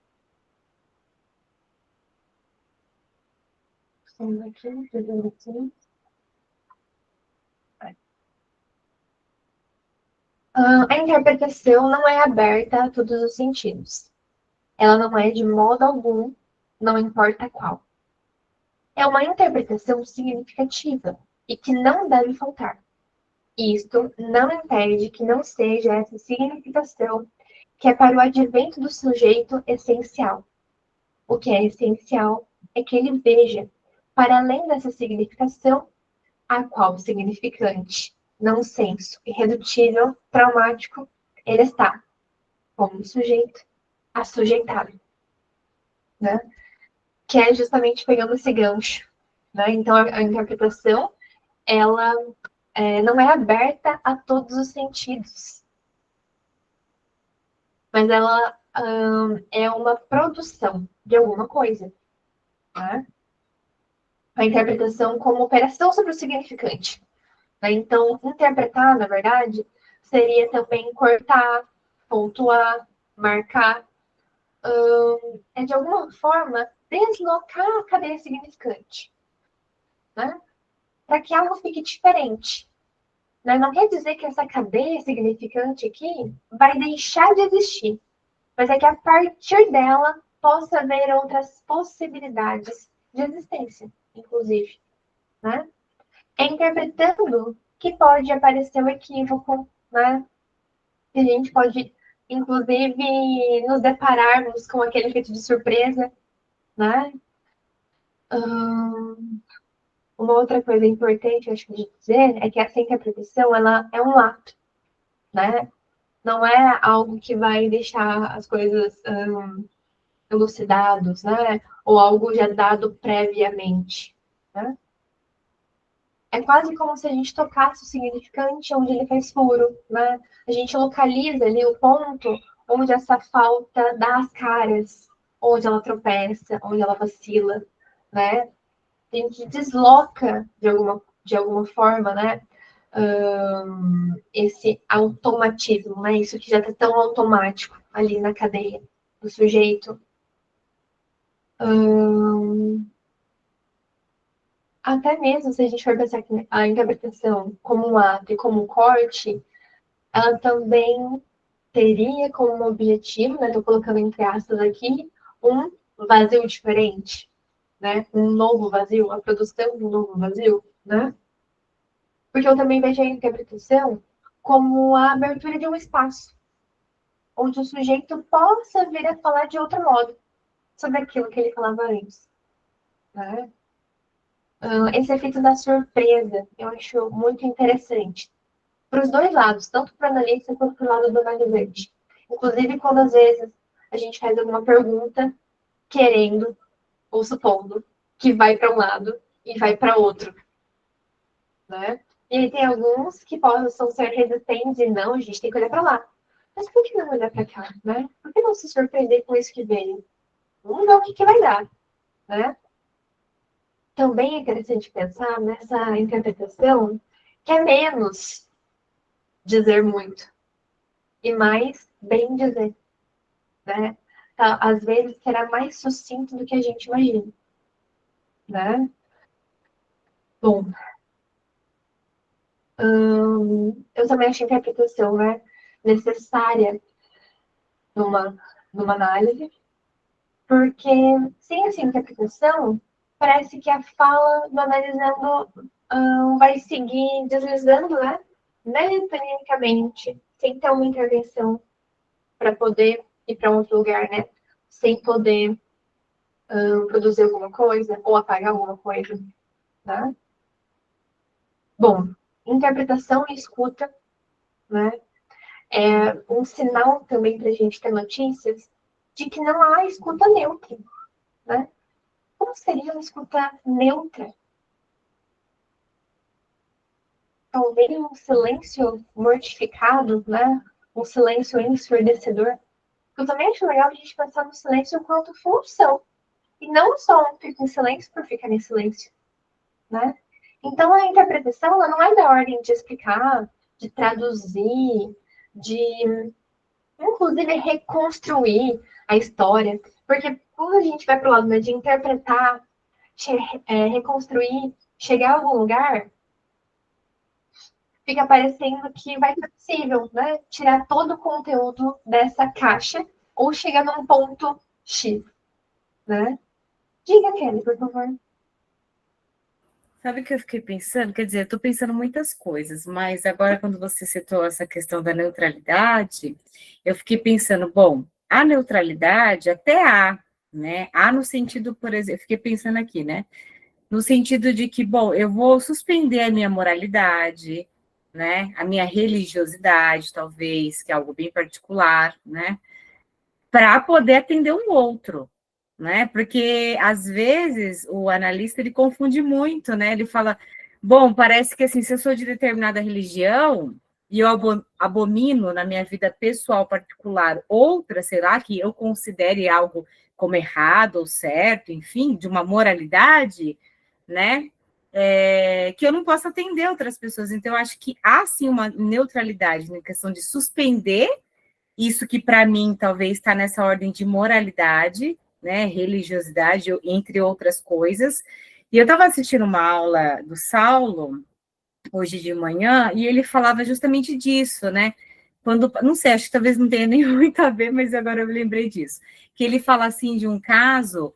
A interpretação não é aberta a todos os sentidos. Ela não é de modo algum, não importa qual. É uma interpretação significativa e que não deve faltar. Isto não impede que não seja essa significação que é para o advento do sujeito essencial. O que é essencial é que ele veja, para além dessa significação, a qual o significante, não senso, irredutível, traumático, ele está, como sujeito, assujeitado, né? Que é justamente pegando esse gancho, né? Então, a interpretação, ela não é aberta a todos os sentidos, mas ela é uma produção de alguma coisa, né? A interpretação como operação sobre o significante. Né? Então, interpretar, na verdade, seria também cortar, pontuar, marcar, de alguma forma, deslocar a cadeia significante, né? Para que algo fique diferente. Né? Não quer dizer que essa cadeia significante aqui vai deixar de existir, mas é que a partir dela possa haver outras possibilidades de existência, inclusive. Né? É interpretando que pode aparecer um equívoco, né? Que a gente pode, inclusive, nos depararmos com aquele efeito de surpresa, né? Uma outra coisa importante, acho que de dizer, é que essa interpretação, ela é um ato, né? Não é algo que vai deixar as coisas elucidados, né? Ou algo já dado previamente, né? É quase como se a gente tocasse o significante onde ele faz furo, né? A gente localiza ali o ponto onde essa falta dá as caras, onde ela tropeça, onde ela vacila, né? A gente desloca de alguma forma, né? Esse automatismo, né? Isso que já está tão automático ali na cadeia do sujeito. Até mesmo se a gente for pensar que a interpretação como um ato e como um corte, ela também teria como objetivo, né? Estou colocando entre aspas aqui, um vazio diferente, né? Um novo vazio, a produção de um novo vazio, né? Porque eu também vejo a interpretação como a abertura de um espaço, onde o sujeito possa vir a falar de outro modo sobre aquilo que ele falava antes, né? Esse efeito da surpresa eu acho muito interessante. Para os dois lados, tanto para o analista quanto para o lado do analisante. Inclusive, quando às vezes a gente faz alguma pergunta querendo ou supondo que vai para um lado e vai para outro, né? E aí tem alguns que possam ser resistentes e não, a gente tem que olhar para lá. Mas por que não olhar para cá, né? Por que não se surpreender com isso que veio? Vamos ver o que vai dar, né? Também é interessante pensar nessa interpretação que é menos dizer muito e mais bem dizer, né? Tá, às vezes será mais sucinto do que a gente imagina, né? Bom, eu também acho a interpretação, né, necessária numa análise, porque sem essa interpretação, parece que a fala do analisando vai seguir deslizando, né? Mecanicamente, sem ter uma intervenção para poder ir para outro lugar, né? Sem poder produzir alguma coisa ou apagar alguma coisa, né? Bom, interpretação e escuta, né? É um sinal também para a gente ter notícias de que não há escuta neutra, né? Como seria uma escuta neutra? Talvez um silêncio mortificado, né? Um silêncio ensurdecedor. Eu também acho legal a gente pensar no silêncio enquanto função. E não só ficar em silêncio por ficar em silêncio, né? Então, a interpretação ela não é da ordem de explicar, de traduzir, de, inclusive, reconstruir a história. Porque quando a gente vai para o lado, né, de interpretar, reconstruir, chegar a algum lugar, fica parecendo que vai ser possível, né? Tirar todo o conteúdo dessa caixa ou chegar num ponto X, né? Diga, Kelly, por favor. Sabe o que eu fiquei pensando? Quer dizer, eu estou pensando muitas coisas, mas agora, quando você citou essa questão da neutralidade, eu fiquei pensando, bom, a neutralidade até há, né? Há no sentido, por exemplo, eu fiquei pensando aqui, né? No sentido de que, bom, eu vou suspender a minha moralidade, né? A minha religiosidade, talvez, que é algo bem particular, né? Para poder atender um outro, né? Porque às vezes o analista ele confunde muito, né? Ele fala, bom, parece que assim, se eu sou de determinada religião e eu abomino na minha vida pessoal particular outra, sei lá, que eu considere algo como errado ou certo, enfim, de uma moralidade, né? Que eu não posso atender outras pessoas. Então, eu acho que há sim uma neutralidade na questão de suspender isso que para mim talvez está nessa ordem de moralidade, né, religiosidade, entre outras coisas. E eu estava assistindo uma aula do Saulo hoje de manhã e ele falava justamente disso, né? Quando, não sei, acho que talvez não tenha nem muito a ver, mas agora eu me lembrei disso. Que ele fala assim de um caso,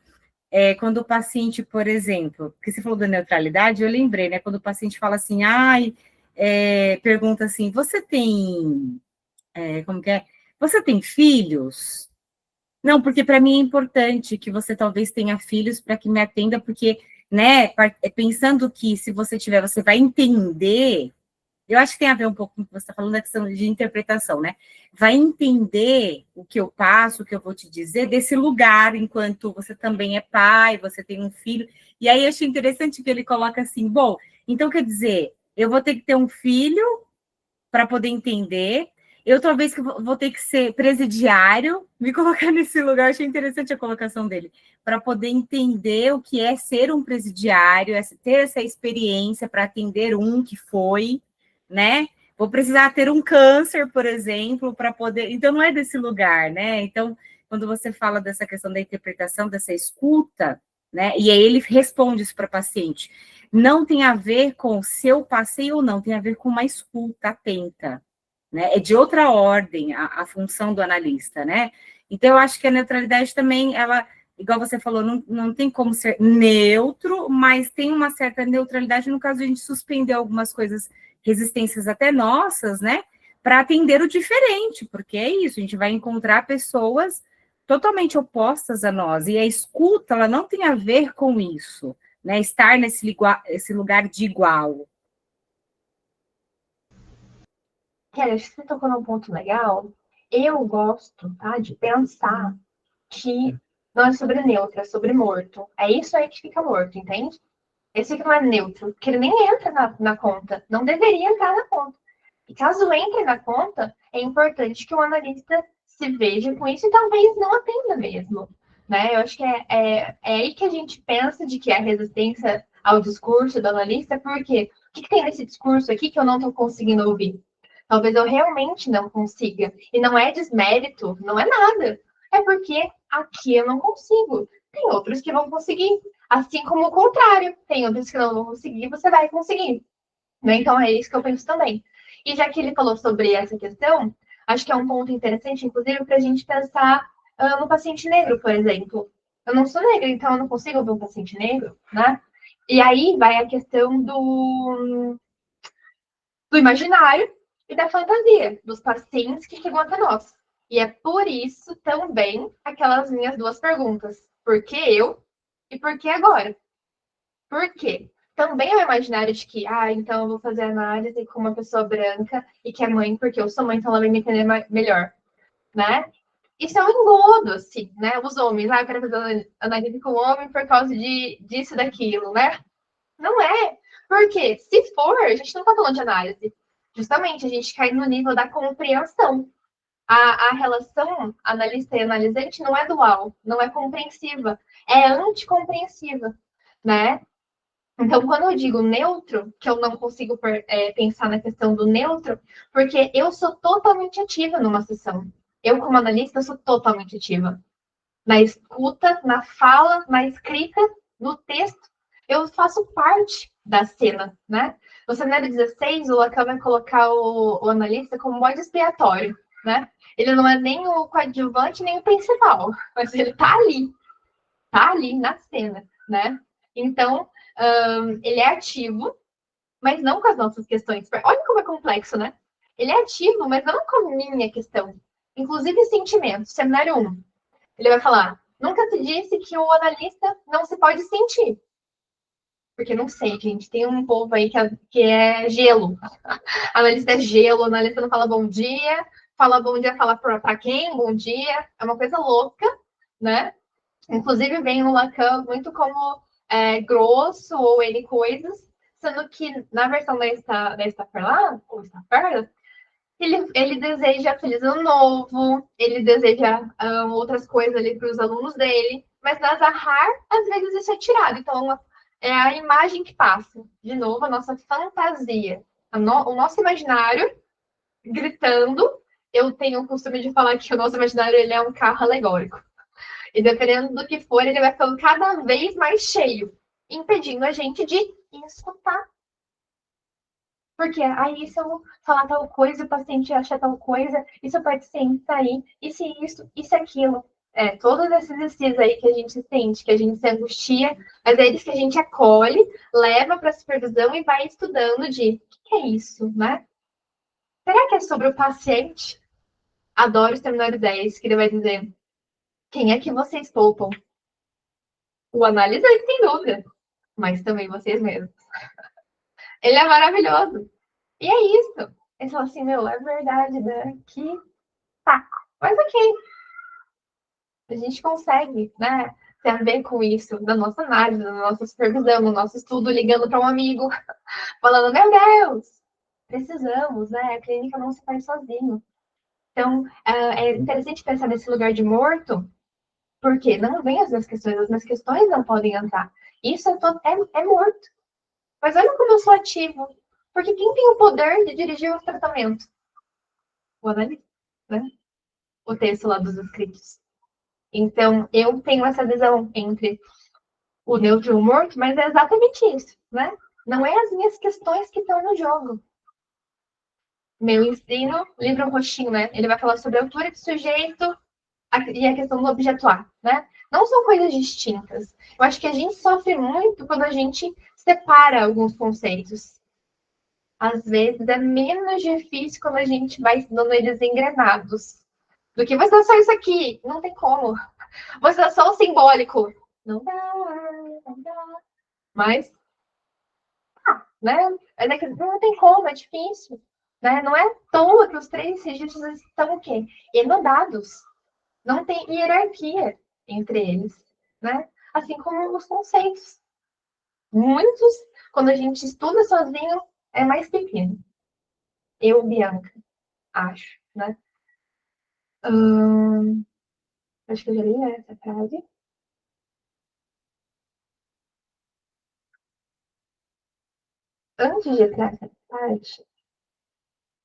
quando o paciente, por exemplo, que você falou da neutralidade, eu lembrei, né? Quando o paciente fala assim, pergunta assim, você tem, como que é? Você tem filhos? Não, porque para mim é importante que você talvez tenha filhos para que me atenda, porque, né, pensando que se você tiver, você vai entender. Eu acho que tem a ver um pouco com o que você está falando, da questão de interpretação, né? Vai entender o que eu passo, o que eu vou te dizer, desse lugar, enquanto você também é pai, você tem um filho. E aí eu achei interessante que ele coloca assim: bom, então quer dizer, eu vou ter que ter um filho para poder entender. Eu talvez que vou ter que ser presidiário, me colocar nesse lugar, achei interessante a colocação dele, para poder entender o que é ser um presidiário, ter essa experiência para atender um que foi, né? Vou precisar ter um câncer, por exemplo, para poder. Então, não é desse lugar, né? Então, quando você fala dessa questão da interpretação, dessa escuta, né? E aí ele responde isso para o paciente. Não tem a ver com se eu passei ou não, tem a ver com uma escuta atenta, né? É de outra ordem a função do analista, né? Então, eu acho que a neutralidade também, ela, igual você falou, não tem como ser neutro, mas tem uma certa neutralidade no caso de a gente suspender algumas coisas, resistências até nossas, né? Para atender o diferente, porque é isso, a gente vai encontrar pessoas totalmente opostas a nós, e a escuta, ela não tem a ver com isso, né? Estar esse lugar de igual. Kelly, acho que você tocou num ponto legal. Eu gosto, tá, de pensar que não é sobre neutro, é sobre morto. É isso aí que fica morto, entende? Esse que não é neutro, porque ele nem entra na conta. Não deveria entrar na conta. E caso entre na conta, é importante que o analista se veja com isso e talvez não atenda mesmo. Né? Eu acho que é aí que a gente pensa de que a resistência ao discurso do analista, porque o que tem nesse discurso aqui que eu não estou conseguindo ouvir? Talvez eu realmente não consiga. E não é desmérito, não é nada. É porque aqui eu não consigo. Tem outros que vão conseguir. Assim como o contrário. Tem outros que não vão conseguir, você vai conseguir. Né? Então é isso que eu penso também. E já que ele falou sobre essa questão, acho que é um ponto interessante, inclusive, para a gente pensar no paciente negro, por exemplo. Eu não sou negra, então eu não consigo ouvir um paciente negro, né? E aí vai a questão do imaginário e da fantasia dos pacientes que chegam até nós. E é por isso também aquelas minhas duas perguntas. Por que eu e por que agora? Por quê? Também é o imaginário de que, então eu vou fazer análise com uma pessoa branca e que é mãe, porque eu sou mãe, então ela vai me entender melhor, né? Isso é um engodo, assim, né? Os homens, eu quero fazer análise com o homem por causa disso, daquilo, né? Não é. Porque se for, a gente não está falando de análise. Justamente, a gente cai no nível da compreensão. A relação analista e analisante não é dual, não é compreensiva, é anticompreensiva, né? Então, quando eu digo neutro, que eu não consigo pensar na questão do neutro, porque eu sou totalmente ativa numa sessão. Eu, como analista, sou totalmente ativa. Na escuta, na fala, na escrita, no texto, eu faço parte da cena, né? No cenário 16, o Lacan vai colocar o analista como bode expiatório, né? Ele não é nem o coadjuvante, nem o principal, mas ele tá ali na cena, né? Então, ele é ativo, mas não com as nossas questões. Olha como é complexo, né? Ele é ativo, mas não com a minha questão. Inclusive sentimentos. Cenário 1. Ele vai falar, nunca se disse que o analista não se pode sentir. Porque não sei, gente. Tem um povo aí que é gelo. Analista é gelo, analista não fala bom dia, fala para quem? Bom dia. É uma coisa louca, né? Inclusive, vem no Lacan muito como grosso ou N coisas, sendo que na versão da Staffordshire, ou Stafford, ele deseja feliz ano novo, ele deseja outras coisas ali para os alunos dele, mas na Zahar, às vezes isso é tirado. Então, é a imagem que passa. De novo, a nossa fantasia, o nosso imaginário gritando. Eu tenho o costume de falar que o nosso imaginário ele é um carro alegórico. E dependendo do que for, ele vai ficando cada vez mais cheio, impedindo a gente de escutar. Porque aí, se eu falar tal coisa, o paciente acha tal coisa, isso o paciente sair, e se isso, aquilo. Todos esses exercícios aí que a gente sente, que a gente se angustia, mas é eles que a gente acolhe, leva para a supervisão e vai estudando de o que é isso, né? Será que é sobre o paciente? Adoro o seminário 10, que ele vai dizer quem é que vocês poupam? O analisante, sem dúvida, mas também vocês mesmos. Ele é maravilhoso. E é isso. Ele falou assim, é verdade, né? Que saco. Mas ok. A gente consegue, né? Ter a ver com isso, na nossa análise, na nossa supervisão, no nosso estudo, ligando para um amigo, falando, meu Deus, precisamos, né? A clínica não se faz sozinho. Então, é interessante pensar nesse lugar de morto, porque não vem as minhas questões não podem entrar. Isso é morto. Mas olha como eu sou ativo. Porque quem tem o poder de dirigir o tratamento? O analista, né? O texto lá dos escritos. Então, eu tenho essa visão entre o neutro e o morto, mas é exatamente isso, né? Não é as minhas questões que estão no jogo. Meu ensino, livro roxinho, né? Ele vai falar sobre a altura de sujeito e a questão do objeto A, né? Não são coisas distintas. Eu acho que a gente sofre muito quando a gente separa alguns conceitos. Às vezes é menos difícil quando a gente vai estudando eles engrenados. Do que você só isso aqui. Não tem como. Você é só o simbólico. Não dá, não dá. Mas, né? Não tem como, é difícil. Né? Não é à toa que os 3 registros estão o quê? Enodados. Não tem hierarquia entre eles. Né? Assim como os conceitos. Muitos, quando a gente estuda sozinho, é mais pequeno. Eu, Bianca, acho, né? Acho que eu já li essa frase. Antes de entrar nessa parte,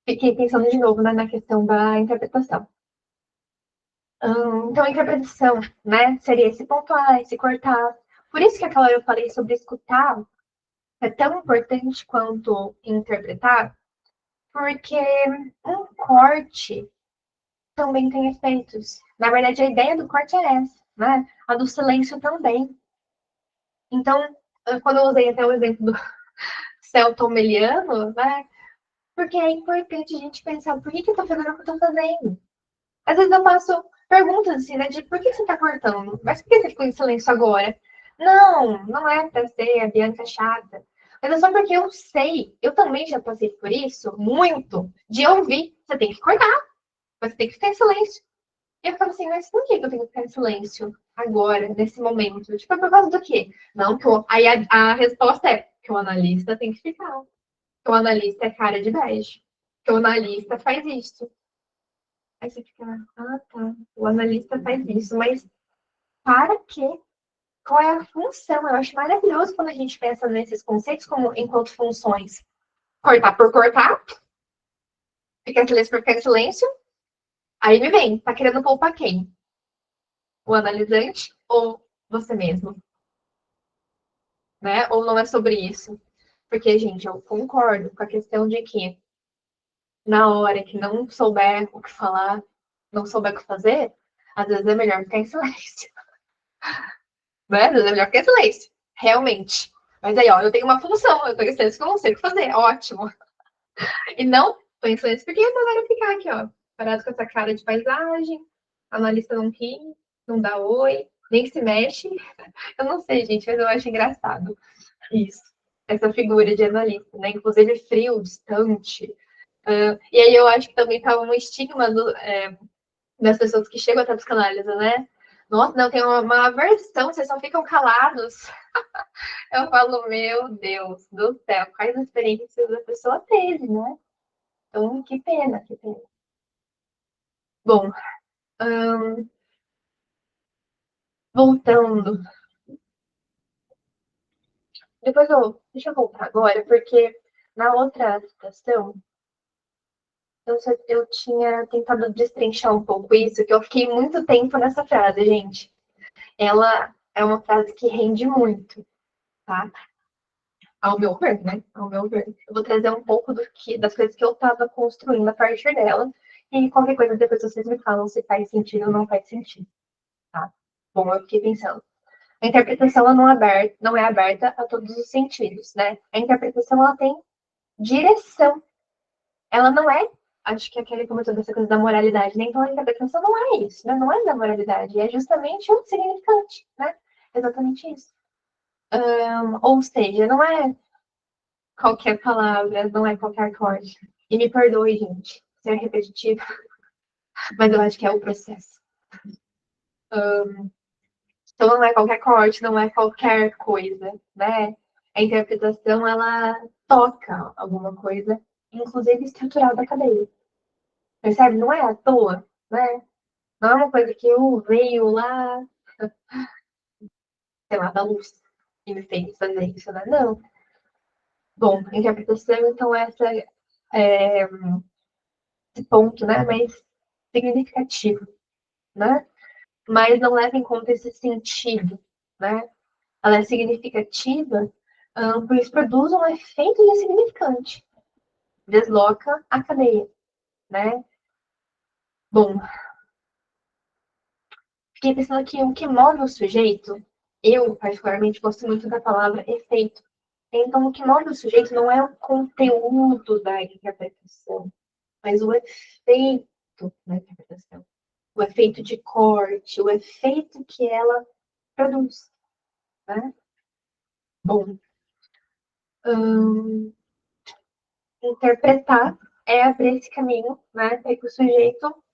fiquei pensando de novo, né, na questão da interpretação. Então, a interpretação, né, seria esse pontuar, esse cortar. Por isso que aquela hora eu falei sobre escutar é tão importante quanto interpretar, porque um corte também tem efeitos. Na verdade, a ideia do corte é essa. né? A do silêncio também. Então, quando eu usei até o exemplo do Celton Meliano, né? Porque é importante a gente pensar por que eu tô fazendo o que eu tô fazendo. Às vezes eu faço perguntas assim, né? De por que você tá cortando? Mas por que você ficou em silêncio agora? Não, não é pra ser a Bianca chata. Mas é só porque eu sei, eu também já passei por isso, muito, de ouvir. Você tem que cortar, você tem que ficar em silêncio. E eu falo assim, mas por que eu tenho que ficar em silêncio agora, nesse momento? Tipo, é por causa do quê? Não, aí a resposta é que o analista tem que ficar. Que o analista é cara de bege. Que o analista faz isso. Aí você fica, ah, tá. O analista faz isso, mas para quê? Qual é a função? Eu acho maravilhoso quando a gente pensa nesses conceitos como enquanto funções. Cortar por cortar, ficar em silêncio por ficar em silêncio. Aí me vem, tá querendo poupar quem? O analisante ou você mesmo? Né? Ou não é sobre isso? Porque, gente, eu concordo com a questão de que na hora que não souber o que falar, não souber o que fazer, às vezes é melhor ficar em silêncio. Né? Às vezes é melhor ficar em silêncio. Realmente. Mas aí, ó, eu tenho uma função, eu tô em silêncio que eu não sei o que fazer. Ótimo. E não tô em silêncio porque mandaram ficar aqui, ó. Parado com essa cara de paisagem. A analista não ri, não dá oi, nem se mexe. Eu não sei, gente, mas eu acho engraçado. Isso. Essa figura de analista, né? Inclusive frio, distante. E aí eu acho que também tava um estigma das pessoas que chegam até a psicanálise, né? Nossa, não, tem uma aversão, vocês só ficam calados. Eu falo, meu Deus do céu, quais experiências a pessoa teve, né? Então, que pena, que pena. Bom, voltando. Deixa eu voltar agora, porque na outra citação, eu tinha tentado destrinchar um pouco isso, que eu fiquei muito tempo nessa frase, gente. Ela é uma frase que rende muito, tá? Ao meu ver, né? Ao meu ver. Eu vou trazer um pouco das coisas que eu estava construindo a partir dela. E qualquer coisa depois vocês me falam se faz sentido ou não faz sentido, tá? Bom, eu fiquei pensando. A interpretação ela não é aberta a todos os sentidos, né? A interpretação ela tem direção. Ela não é, acho que aquele comentou dessa coisa da moralidade, né? Então a interpretação não é isso, né? Não é da moralidade, é justamente o significante, né? Exatamente isso. Ou seja, não é qualquer palavra, não é qualquer acorde. E me perdoe, gente, ser repetitivo, mas eu acho que é o processo. Então não é qualquer corte, não é qualquer coisa, né? A interpretação, ela toca alguma coisa, inclusive estrutural da cadeia. Percebe? Não é à toa, né? Não é uma coisa que eu veio lá, sei lá, da luz e me fez fazer isso, né? Não. Bom, a interpretação, então, esse ponto, né? Mais significativo, né? Mas não leva em conta esse sentido, né? Ela é significativa, por isso produz um efeito de significante. Desloca a cadeia, né? Bom, fiquei pensando que o que move o sujeito, eu particularmente gosto muito da palavra efeito. Então, o que move o sujeito não é o conteúdo da interpretação, mas o efeito da interpretação. O efeito de corte, o efeito que ela produz, né? Bom, interpretar é abrir esse caminho, né? Para que o sujeito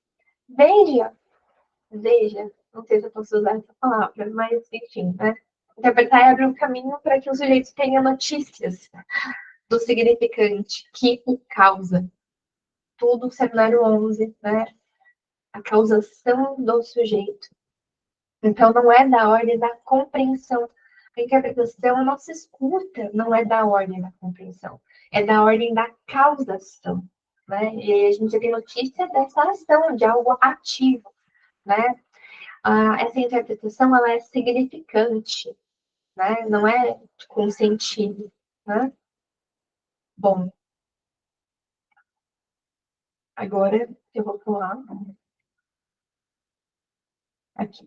veja, não sei se eu posso usar essa palavra, mas enfim, né? Interpretar é abrir um caminho para que o sujeito tenha notícias do significante que o causa. Tudo cenário 11, né? A causação do sujeito. Então, não é da ordem da compreensão. A interpretação, a nossa escuta não é da ordem da compreensão, é da ordem da causação, né? E aí a gente tem notícia dessa ação, de algo ativo, né? Essa interpretação, ela é significante, né? Não é com sentido, né? Bom, agora eu vou pular aqui.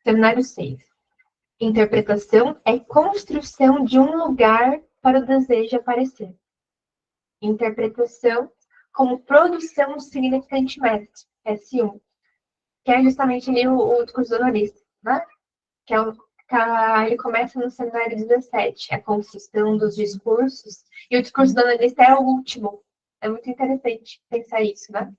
Seminário 6. Interpretação é construção de um lugar para o desejo aparecer. Interpretação como produção do significante mestre, S1, que é justamente ali o discurso do analista, né? Ele começa no seminário 17, a construção dos discursos, e o discurso do analista é o último. É muito interessante pensar isso, né?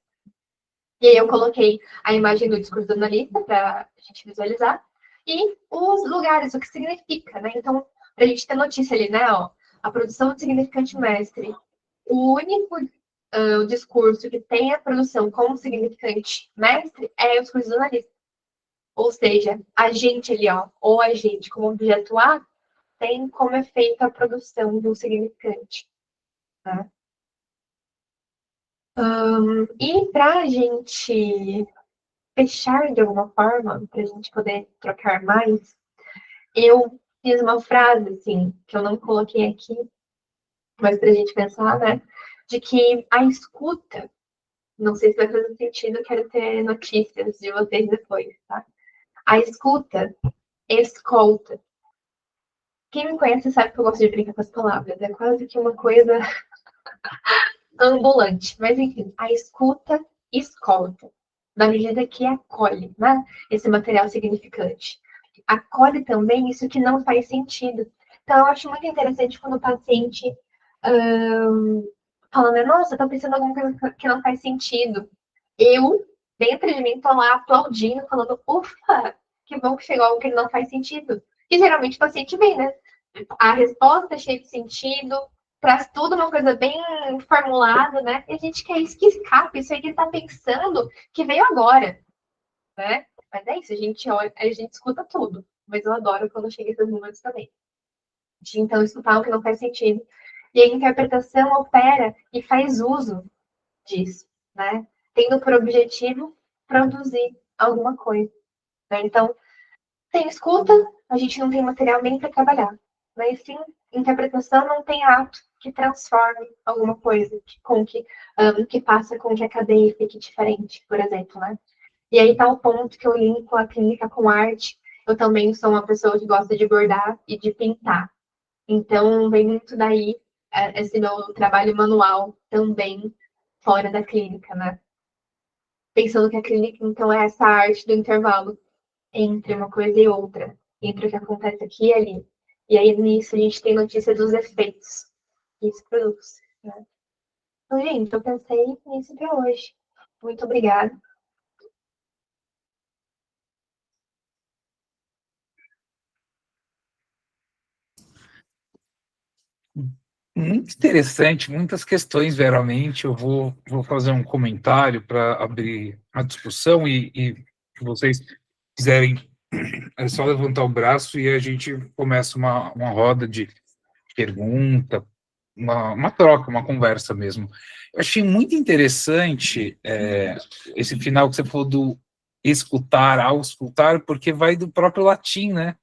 E aí eu coloquei a imagem do discurso do analista para a gente visualizar, e os lugares, o que significa, né? Então, para a gente ter notícia ali, né? Ó, a produção do significante mestre. O único discurso que tem a produção como significante mestre é o discurso do analista. Ou seja, a gente ali, ó, ou a gente como objeto A, tem como efeito a produção do significante. Né? E para a gente fechar de alguma forma, para a gente poder trocar mais, eu fiz uma frase, assim, que eu não coloquei aqui, mas para a gente pensar, né? De que a escuta, não sei se vai fazer sentido, quero ter notícias de vocês depois, tá? A escuta, escolta. Quem me conhece sabe que eu gosto de brincar com as palavras, é quase que uma coisa ambulante. Mas, enfim, a escuta escolta, na medida que acolhe, né? Esse material significante. Acolhe também isso que não faz sentido. Então, eu acho muito interessante quando o paciente fala, né? Nossa, tô pensando em alguma coisa que não faz sentido. Eu, dentro de mim, tô lá aplaudindo, falando, ufa, que bom que chegou algo que não faz sentido. E geralmente o paciente vem, né? A resposta é cheia de sentido, traz tudo uma coisa bem formulada, né? E a gente quer isso que escape, isso aí que ele tá pensando, que veio agora, né? Mas é isso, a gente olha, a gente escuta tudo. Mas eu adoro quando chega esses momentos também. De então escutar o que não faz sentido. E a interpretação opera e faz uso disso, né? Tendo por objetivo produzir alguma coisa. Né? Então, sem escuta, a gente não tem material nem para trabalhar. Mas sim, interpretação não tem ato que transforme alguma coisa, que passa com que a cadeia fique diferente, por exemplo, né? E aí tá o ponto que eu linko a clínica com arte. Eu também sou uma pessoa que gosta de bordar e de pintar. Então, vem muito daí esse meu trabalho manual também fora da clínica, né? Pensando que a clínica, então, é essa arte do intervalo entre uma coisa e outra, entre o que acontece aqui e ali. E aí, nisso, a gente tem notícia dos efeitos que isso produz. Né? Então, gente, eu pensei nisso para hoje. Muito obrigada. Muito interessante, muitas questões, veramente. Eu vou fazer um comentário para abrir a discussão e se vocês quiserem, é só levantar o braço e a gente começa uma roda de pergunta, uma troca, uma conversa mesmo. Eu achei muito interessante esse final que você falou do escutar, auscultar, porque vai do próprio latim, né?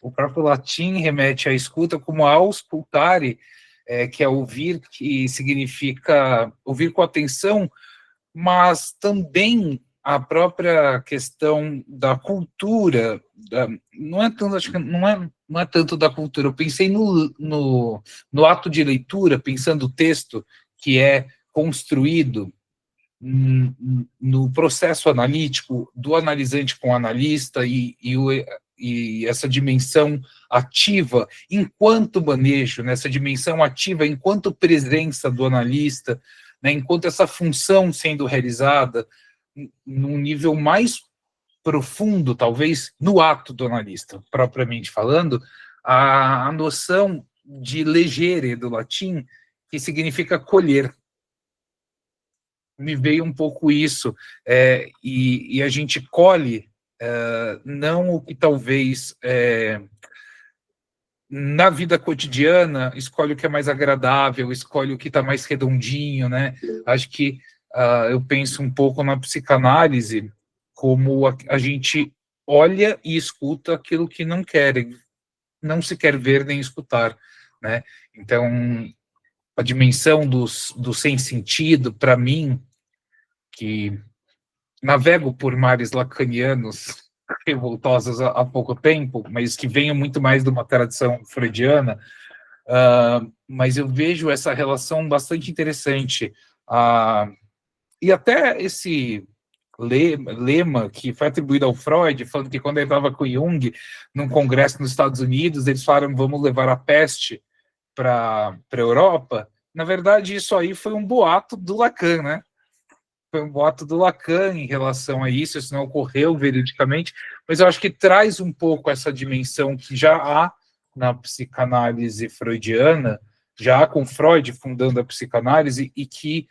O próprio latim remete à escuta como auscultare, que é ouvir, que significa ouvir com atenção, mas também a própria questão da cultura, não é tanto, acho que não é tanto da cultura, eu pensei no ato de leitura, pensando o texto que é construído no processo analítico do analisante com o analista e essa dimensão ativa enquanto manejo, nessa dimensão ativa enquanto presença do analista, né, enquanto essa função sendo realizada num nível mais profundo, talvez, no ato do analista, propriamente falando, a noção de legere do latim, que significa colher. Me veio um pouco isso, e a gente colhe não o que talvez na vida cotidiana escolhe o que é mais agradável, escolhe o que está mais redondinho, né? Acho que eu penso um pouco na psicanálise como a gente olha e escuta aquilo que não se quer ver nem escutar, né? Então, a dimensão do sem sentido, para mim, que navego por mares lacanianos revoltosas há pouco tempo, mas que venham muito mais de uma tradição freudiana, mas eu vejo essa relação bastante interessante. E até esse lema que foi atribuído ao Freud, falando que quando ele estava com Jung, num congresso nos Estados Unidos, eles falaram, vamos levar a peste para a Europa. Na verdade, isso aí foi um boato do Lacan, né? Foi um boato do Lacan em relação a isso não ocorreu veridicamente, mas eu acho que traz um pouco essa dimensão que já há na psicanálise freudiana, já há com Freud fundando a psicanálise, e que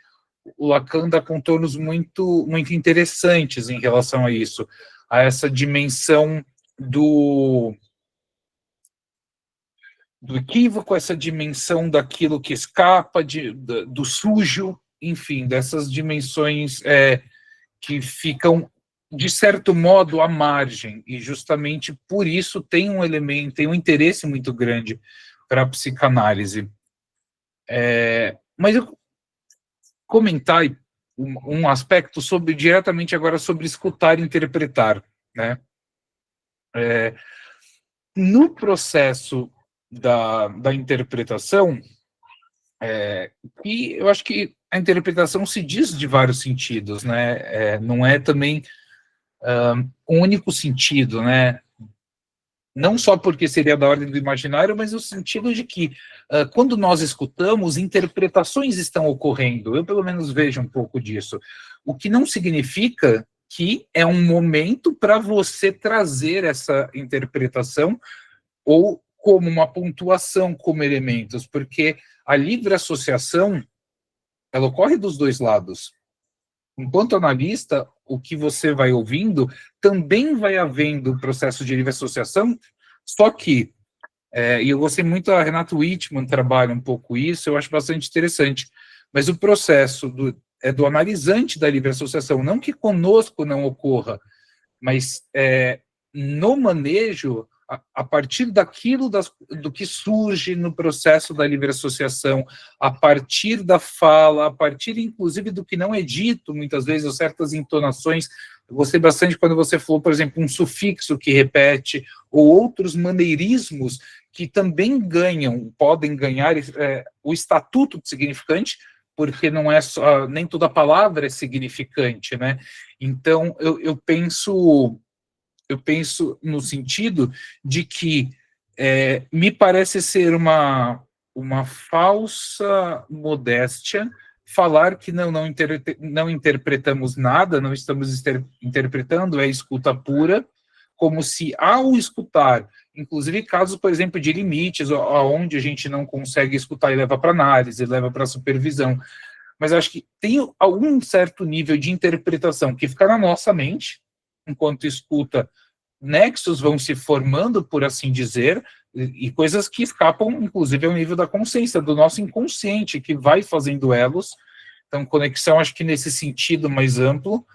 o Lacan dá contornos muito, muito interessantes em relação a isso, a essa dimensão do equívoco, essa dimensão daquilo que escapa, do sujo, enfim, dessas dimensões que ficam, de certo modo, à margem, e justamente por isso tem um elemento, tem um interesse muito grande para a psicanálise. Mas eu comentar um aspecto diretamente agora sobre escutar e interpretar, né? No processo da interpretação, e eu acho que a interpretação se diz de vários sentidos, né? Não é também um único sentido, né? Não só porque seria da ordem do imaginário, mas no sentido de que, quando nós escutamos, interpretações estão ocorrendo. Eu, pelo menos, vejo um pouco disso. O que não significa que é um momento para você trazer essa interpretação ou como uma pontuação, como elementos, porque a livre associação, ela ocorre dos dois lados. Enquanto analista, o que você vai ouvindo também vai havendo processo de livre associação, só que, e eu gostei muito, a Renata Wittmann trabalha um pouco isso, eu acho bastante interessante, mas o processo do analisante da livre associação, não que conosco não ocorra, mas no manejo, a partir daquilo do que surge no processo da livre associação, a partir da fala, a partir, inclusive, do que não é dito, muitas vezes, ou certas entonações. Eu gostei bastante quando você falou, por exemplo, um sufixo que repete, ou outros maneirismos que também podem ganhar o estatuto de significante, porque não é só, nem toda palavra é significante, né? Então, eu penso no sentido de que me parece ser uma falsa modéstia falar que não interpretamos nada, não estamos interpretando, escuta pura, como se ao escutar, inclusive casos, por exemplo, de limites, onde a gente não consegue escutar e leva para análise, leva para supervisão, mas acho que tem algum certo nível de interpretação que fica na nossa mente, enquanto escuta, nexos vão se formando, por assim dizer, e coisas que escapam, inclusive, ao nível da consciência, do nosso inconsciente, que vai fazendo elos. Então, conexão, acho que nesse sentido mais amplo.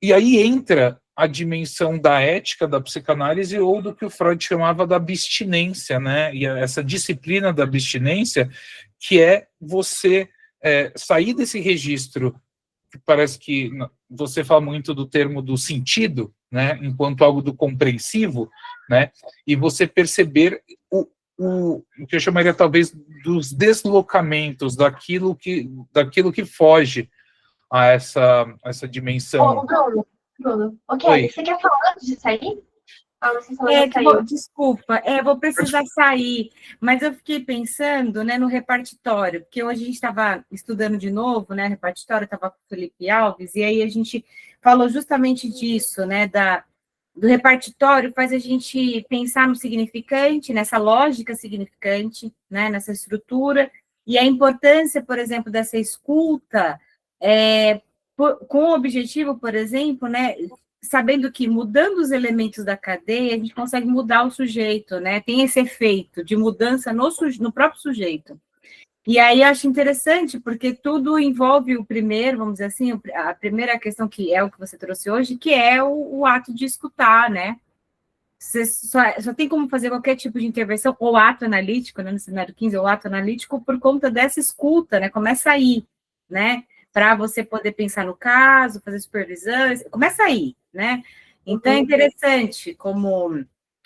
E aí entra a dimensão da ética da psicanálise ou do que o Freud chamava da abstinência, né? E essa disciplina da abstinência, que é você sair desse registro, que parece que você fala muito do termo do sentido, né, enquanto algo do compreensivo, né, e você perceber o que eu chamaria talvez dos deslocamentos daquilo que foge a essa dimensão. Bruno, ok, você quer falar antes de sair? Desculpa, vou precisar sair, mas eu fiquei pensando, né, no repartitório, porque hoje a gente estava estudando de novo, né, repartitório, estava com o Felipe Alves, e aí a gente falou justamente disso, né, do repartitório, faz a gente pensar no significante, nessa lógica significante, né, nessa estrutura, e a importância, por exemplo, dessa escuta, com o objetivo, por exemplo, né, sabendo que mudando os elementos da cadeia, a gente consegue mudar o sujeito, né? Tem esse efeito de mudança no próprio sujeito. E aí eu acho interessante, porque tudo envolve o primeiro, vamos dizer assim, a primeira questão, que é o que você trouxe hoje, que é o ato de escutar, né? Você só tem como fazer qualquer tipo de intervenção, ou ato analítico, né, no cenário 15, ou ato analítico, por conta dessa escuta, né? Começa aí, né? Para você poder pensar no caso, fazer supervisão, começa aí, né? Então, é interessante como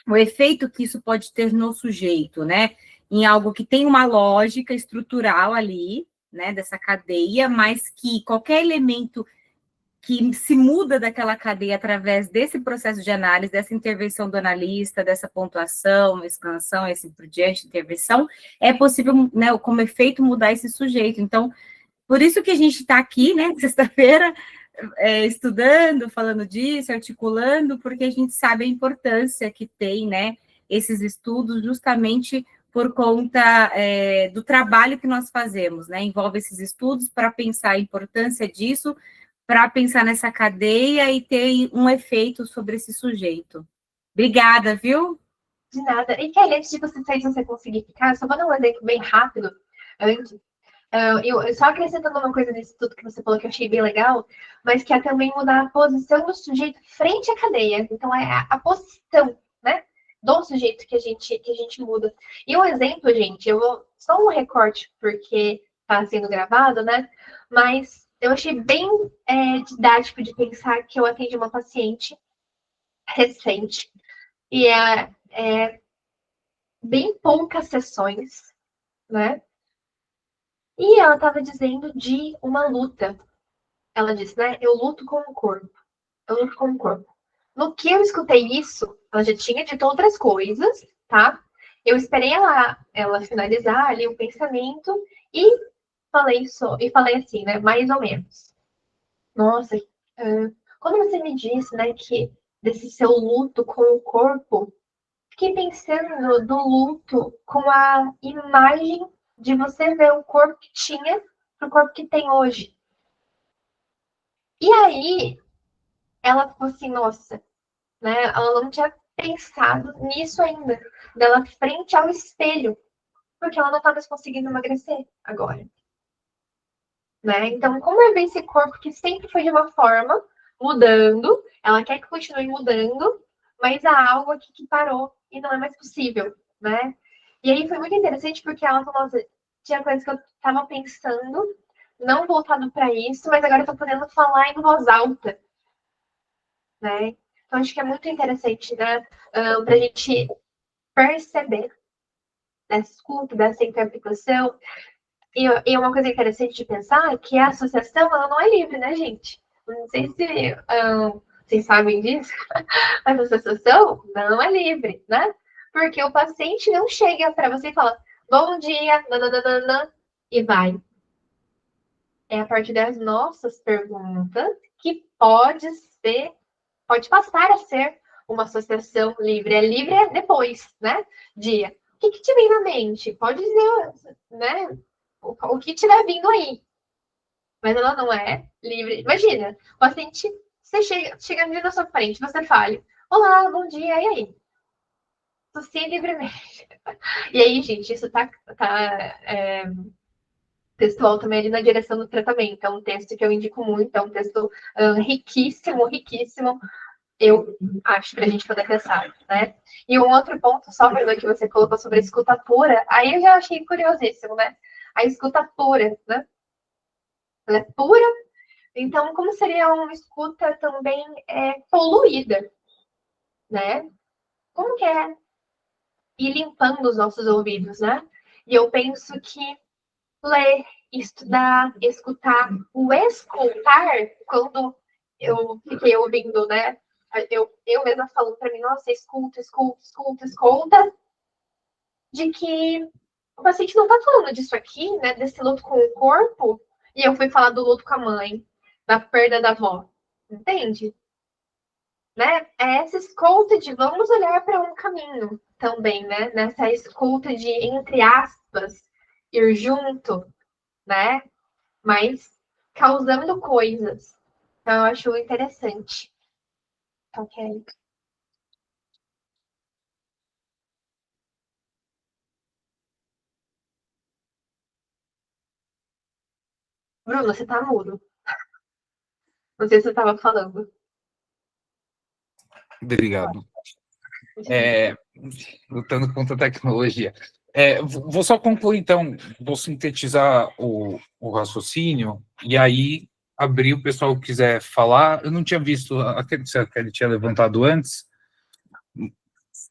o efeito que isso pode ter no sujeito, né? Em algo que tem uma lógica estrutural ali, né? Dessa cadeia, mas que qualquer elemento que se muda daquela cadeia através desse processo de análise, dessa intervenção do analista, dessa pontuação, expansão, e assim por diante, intervenção, é possível, né, como efeito, mudar esse sujeito. Então, por isso que a gente está aqui, né, sexta-feira, estudando, falando disso, articulando, porque a gente sabe a importância que tem, né, esses estudos, justamente por conta do trabalho que nós fazemos, né, envolve esses estudos para pensar a importância disso, para pensar nessa cadeia e ter um efeito sobre esse sujeito. Obrigada, viu? De nada. E Kelly, antes de você conseguir ficar, só vou dar um exemplo bem rápido antes. Eu só acrescentando uma coisa nesse tudo que você falou que eu achei bem legal, mas que é também mudar a posição do sujeito frente à cadeia. Então, é a posição, né, do sujeito que a gente muda. E um exemplo, gente, eu vou só um recorte, porque está sendo gravado, né, mas eu achei bem didático de pensar que eu atendi uma paciente recente, e bem poucas sessões, né, e ela estava dizendo de uma luta. Ela disse, né? Eu luto com o corpo. Eu luto com o corpo. No que eu escutei isso, ela já tinha dito outras coisas, tá? Eu esperei ela finalizar ali o pensamento e falei assim, né? Mais ou menos. Nossa, quando você me disse, né, que desse seu luto com o corpo, fiquei pensando do luto com a imagem de você ver o corpo que tinha pro corpo que tem hoje. E aí, ela falou assim, nossa, né? Ela não tinha pensado nisso ainda, dela frente ao espelho, porque ela não tá mais conseguindo emagrecer agora. Né? Então, como é ver esse corpo que sempre foi de uma forma, mudando, ela quer que continue mudando, mas há algo aqui que parou e não é mais possível, né? E aí foi muito interessante porque ela falou, nossa, tinha coisas que eu tava pensando, não voltado para isso, mas agora eu tô podendo falar em voz alta, né? Então, acho que é muito interessante, né? Para a gente perceber dessa escuta, dessa interpretação. E uma coisa interessante de pensar é que a associação, ela não é livre, né, gente? Não sei se vocês sabem disso, mas a associação não é livre, né? Porque o paciente não chega para você e fala, bom dia, nananana, e vai. É a partir das nossas perguntas que pode passar a ser uma associação livre. É livre depois, né? Dia. O que te vem na mente? Pode dizer, né? O que tiver vindo aí. Mas ela não é livre. Imagina, o paciente, você chega ali na sua frente, você fala, olá, bom dia, e aí? Associe livremente. E aí, gente, isso tá textual também ali na direção do tratamento. É um texto que eu indico muito, é um texto riquíssimo, riquíssimo, eu acho, para a gente poder pensar, né? E um outro ponto, só para que você colocou sobre a escuta pura, aí eu já achei curiosíssimo, né? A escuta pura, né? Ela é pura, então como seria uma escuta também poluída, né? Como que é ir limpando os nossos ouvidos, né? E eu penso que ler, estudar, escutar, o escutar, quando eu fiquei ouvindo, né? Eu mesma falando para mim, nossa, escuta, de que o paciente não tá falando disso aqui, né? Desse luto com o corpo, e eu fui falar do luto com a mãe, da perda da avó. Entende? Né? É essa escuta de vamos olhar para um caminho também, né? Nessa escuta de, entre aspas, ir junto, né? Mas causando coisas. Então, eu acho interessante. Ok. Bruno, você tá mudo. Não sei se você estava falando. Obrigado. Lutando contra a tecnologia. Vou só concluir, então, vou sintetizar o raciocínio, e aí abrir, o pessoal quiser falar. Eu não tinha visto aquele que ele tinha levantado antes,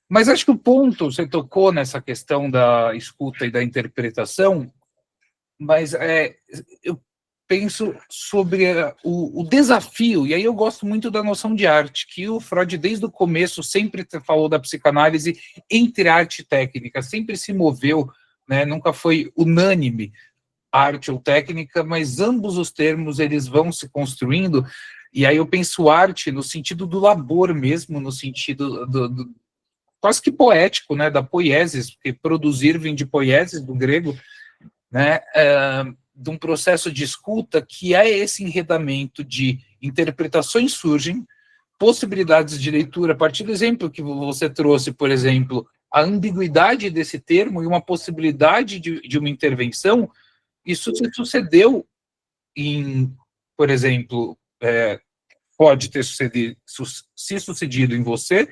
mas acho que o ponto, você tocou nessa questão da escuta e da interpretação, mas eu penso sobre o desafio, e aí eu gosto muito da noção de arte, que o Freud, desde o começo, sempre falou da psicanálise entre arte e técnica, sempre se moveu, né, nunca foi unânime arte ou técnica, mas ambos os termos eles vão se construindo, e aí eu penso arte no sentido do labor mesmo, no sentido do quase que poético, né, da poiesis, porque produzir vem de poiesis, do grego, né, de um processo de escuta que é esse enredamento de interpretações surgem, possibilidades de leitura, a partir do exemplo que você trouxe, por exemplo, a ambiguidade desse termo e uma possibilidade de uma intervenção, isso se sucedeu em, por exemplo, pode ter se sucedido em você,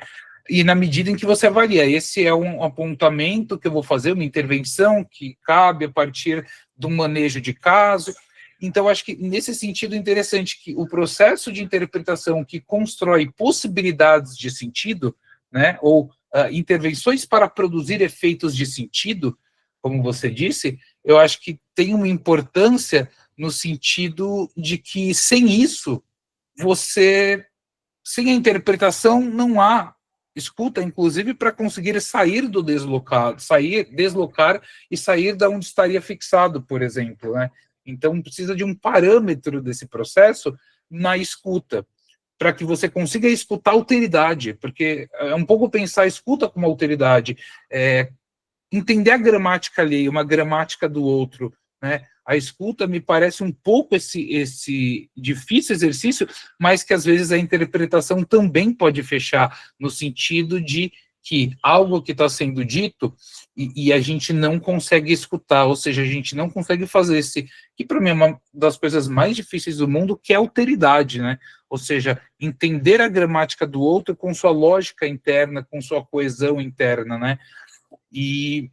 e na medida em que você avalia, esse é um apontamento que eu vou fazer, uma intervenção que cabe a partir do manejo de caso. Então, acho que nesse sentido é interessante que o processo de interpretação que constrói possibilidades de sentido, né, ou intervenções para produzir efeitos de sentido, como você disse, eu acho que tem uma importância no sentido de que sem isso, sem a interpretação não há escuta, inclusive para conseguir sair do deslocado, deslocar e sair da onde estaria fixado, por exemplo, né? Então precisa de um parâmetro desse processo na escuta, para que você consiga escutar a alteridade, porque é um pouco pensar a escuta como alteridade, entender a gramática alheia, uma gramática do outro, né? A escuta me parece um pouco esse difícil exercício, mas que às vezes a interpretação também pode fechar, no sentido de que algo que está sendo dito e a gente não consegue escutar, ou seja, a gente não consegue fazer que para mim é uma das coisas mais difíceis do mundo, que é a alteridade, né? Ou seja, entender a gramática do outro com sua lógica interna, com sua coesão interna, né? E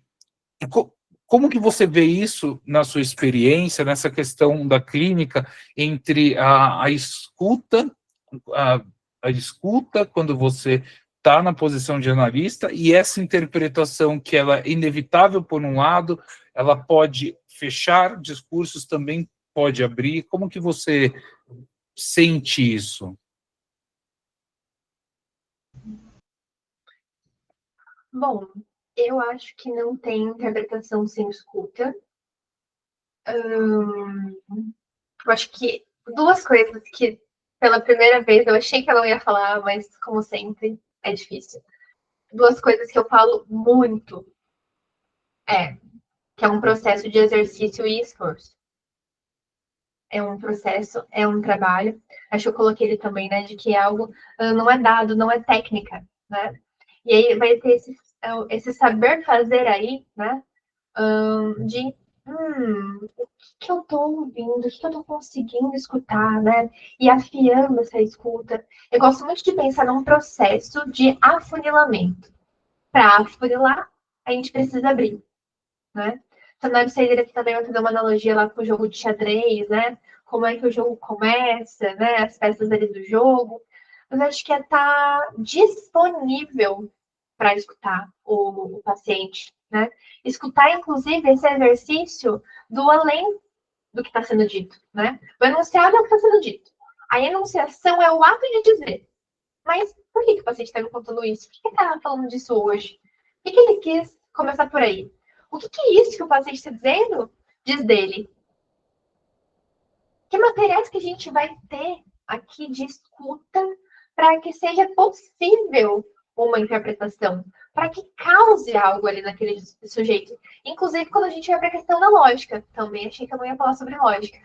como que você vê isso na sua experiência, nessa questão da clínica, entre a escuta, a escuta quando você está na posição de analista e essa interpretação que ela é inevitável por um lado, ela pode fechar discursos, também pode abrir. Como que você sente isso? Bom, eu acho que não tem interpretação sem escuta. Eu acho que duas coisas que, pela primeira vez, eu achei que eu não ia falar, mas, como sempre, é difícil. Duas coisas que eu falo muito que é um processo de exercício e esforço. É um processo, é um trabalho. Acho que eu coloquei ele também, né, de que algo não é dado, não é técnica, né? E aí vai ter esse saber fazer aí, né, de o que eu estou ouvindo, o que eu estou conseguindo escutar, né? E afiando essa escuta. Eu gosto muito de pensar num processo de afunilamento. Para afunilar, a gente precisa abrir, né? Então, na Sailor aqui também vai fazer uma analogia lá com o jogo de xadrez, né? Como é que o jogo começa, né? As peças ali do jogo. Mas acho que é estar disponível para escutar o paciente, né? Escutar, inclusive, esse exercício do além do que está sendo dito, né? O enunciado é o que está sendo dito. A enunciação é o ato de dizer. Mas por que o paciente está me contando isso? Por que ele está falando disso hoje? Por que ele quis começar por aí? O que é isso que o paciente está dizendo? Diz dele. Que materiais que a gente vai ter aqui de escuta para que seja possível uma interpretação, para que cause algo ali naquele sujeito. Inclusive, quando a gente vai para a questão da lógica, também achei que eu não ia falar sobre lógica.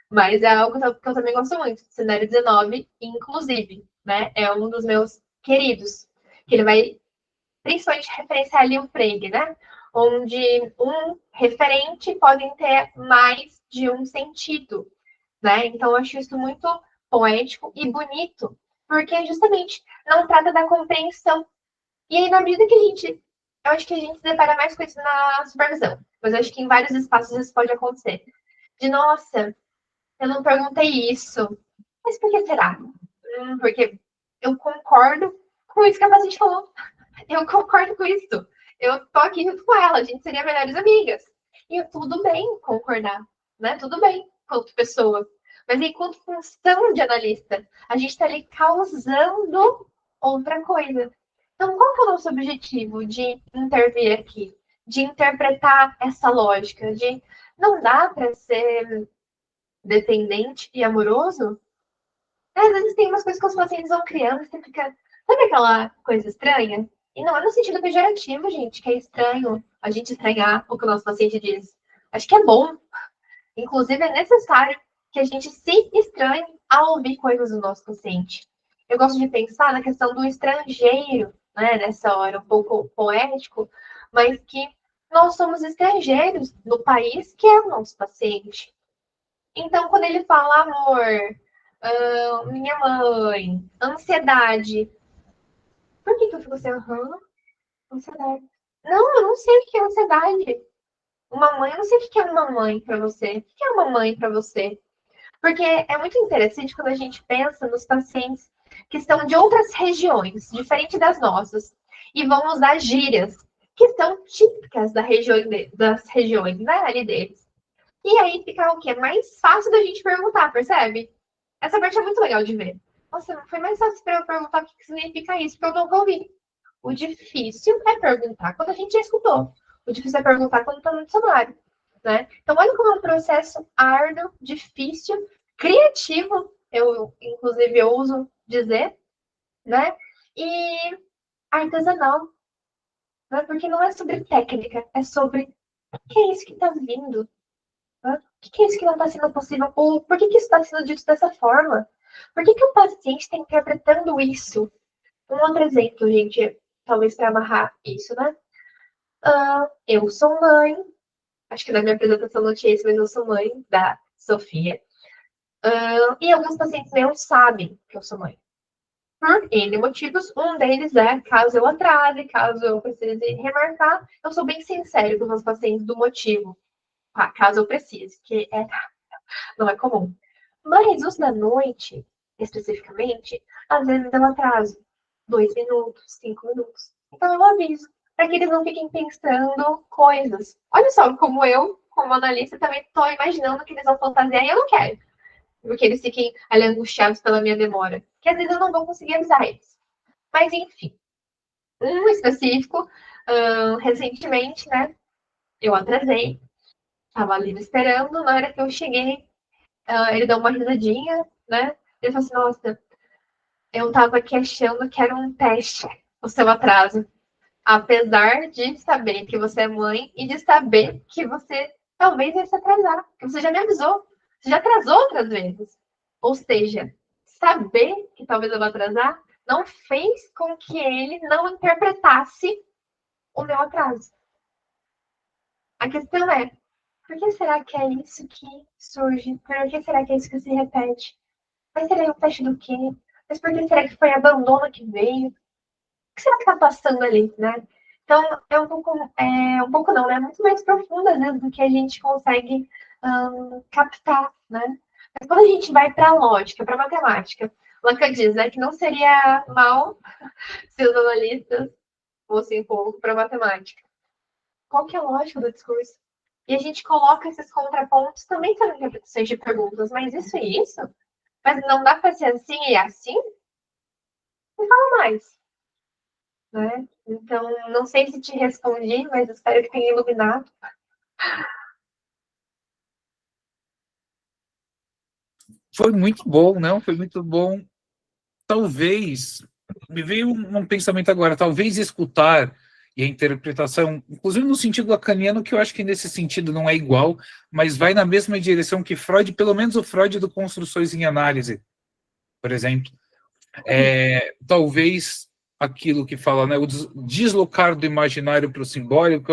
Mas é algo que eu também gosto muito. Cenário 19, inclusive, né? É um dos meus queridos, que ele vai principalmente referenciar ali o Frege, né? Onde um referente podem ter mais de um sentido, né? Então, eu acho isso muito poético e bonito, porque justamente não trata da compreensão. E aí, na medida que eu acho que a gente se depara mais com isso na supervisão, mas eu acho que em vários espaços isso pode acontecer. De, nossa, eu não perguntei isso. Mas por que será? Porque eu concordo com isso que a paciente falou. Eu concordo com isso. Eu tô aqui junto com ela, a gente seria melhores amigas. E tudo bem concordar, né? Tudo bem, quanto pessoa. Mas enquanto função de analista, a gente está ali causando outra coisa. Então, qual que é o nosso objetivo de intervir aqui? De interpretar essa lógica, de não dá para ser dependente e amoroso? Às vezes tem umas coisas que os pacientes vão criando, você fica... Sabe aquela coisa estranha? E não é no sentido pejorativo, gente, que é estranho a gente estranhar o que o nosso paciente diz. Acho que é bom. Inclusive, é necessário que a gente se estranhe ao ouvir coisas do nosso paciente. Eu gosto de pensar na questão do estrangeiro, né, nessa hora, um pouco poético, mas que nós somos estrangeiros no país que é o nosso paciente. Então, quando ele fala amor, minha mãe, ansiedade, por que eu fico assim, ansiedade? Não, eu não sei o que é ansiedade. Uma mãe, eu não sei o que é uma mãe para você. O que é uma mãe para você? Porque é muito interessante quando a gente pensa nos pacientes que estão de outras regiões, diferente das nossas, e vão usar gírias que são típicas das regiões, né, ali deles. E aí fica o quê? Mais fácil da gente perguntar, percebe? Essa parte é muito legal de ver. Nossa, foi mais fácil para eu perguntar o que significa isso, porque eu nunca ouvi. O difícil é perguntar quando a gente já escutou. O difícil é perguntar quando está no dicionário, né? Então, olha como é um processo árduo, difícil, criativo, eu, inclusive, eu uso dizer, né? E artesanal, né? Porque não é sobre técnica, é sobre o que é isso que está vindo, né? O que é isso que não está sendo possível? Ou por que isso está sendo dito dessa forma? Por que o paciente está interpretando isso? Um outro exemplo, gente, talvez para amarrar isso, né? Eu sou mãe, acho que na minha apresentação não tinha isso, mas eu sou mãe da Sofia. E alguns pacientes meus sabem que eu sou mãe. Por N motivos, um deles é, caso eu atrase, caso eu precise remarcar, eu sou bem sincero com os meus pacientes do motivo, caso eu precise, que não é comum. Mas os da noite, especificamente, às vezes eu atraso 2 minutos, 5 minutos. Então eu aviso, para que eles não fiquem pensando coisas. Olha só, como eu, como analista, também estou imaginando que eles vão fantasiar e eu não quero. Porque eles fiquem ali angustiados pela minha demora. Que às vezes eu não vou conseguir avisar eles. Mas enfim. Um específico, recentemente, né? Eu atrasei. Estava ali me esperando. Na hora que eu cheguei, ele deu uma risadinha, né? Ele falou assim, nossa, eu estava aqui achando que era um teste o seu atraso. Apesar de saber que você é mãe e de saber que você talvez ia se atrasar. Porque você já me avisou. Você já atrasou outras vezes. Ou seja, saber que talvez eu vá atrasar não fez com que ele não interpretasse o meu atraso. A questão é, por que será que é isso que surge? Por que será que é isso que se repete? Mas será o teste do quê? Mas por que será que foi abandono que veio? O que será que está passando ali, né? Então, é um pouco não, né? Muito mais profunda, né, do que a gente consegue captar, né? Mas quando a gente vai para a lógica, para a matemática, Lacan diz, né, que não seria mal se os analistas fossem um pouco para a matemática. Qual que é a lógica do discurso? E a gente coloca esses contrapontos, também são interpretações de perguntas, mas isso e isso? Mas não dá para ser assim e assim? Não fala mais. Né? Então, não sei se te respondi, mas espero que tenha iluminado. Foi muito bom, não? Foi muito bom. Talvez, me veio um pensamento agora, talvez escutar e a interpretação, inclusive no sentido lacaniano, que eu acho que nesse sentido não é igual, mas vai na mesma direção que Freud, pelo menos o Freud do Construções em Análise, por exemplo. Talvez aquilo que fala, né, o deslocar do imaginário para o simbólico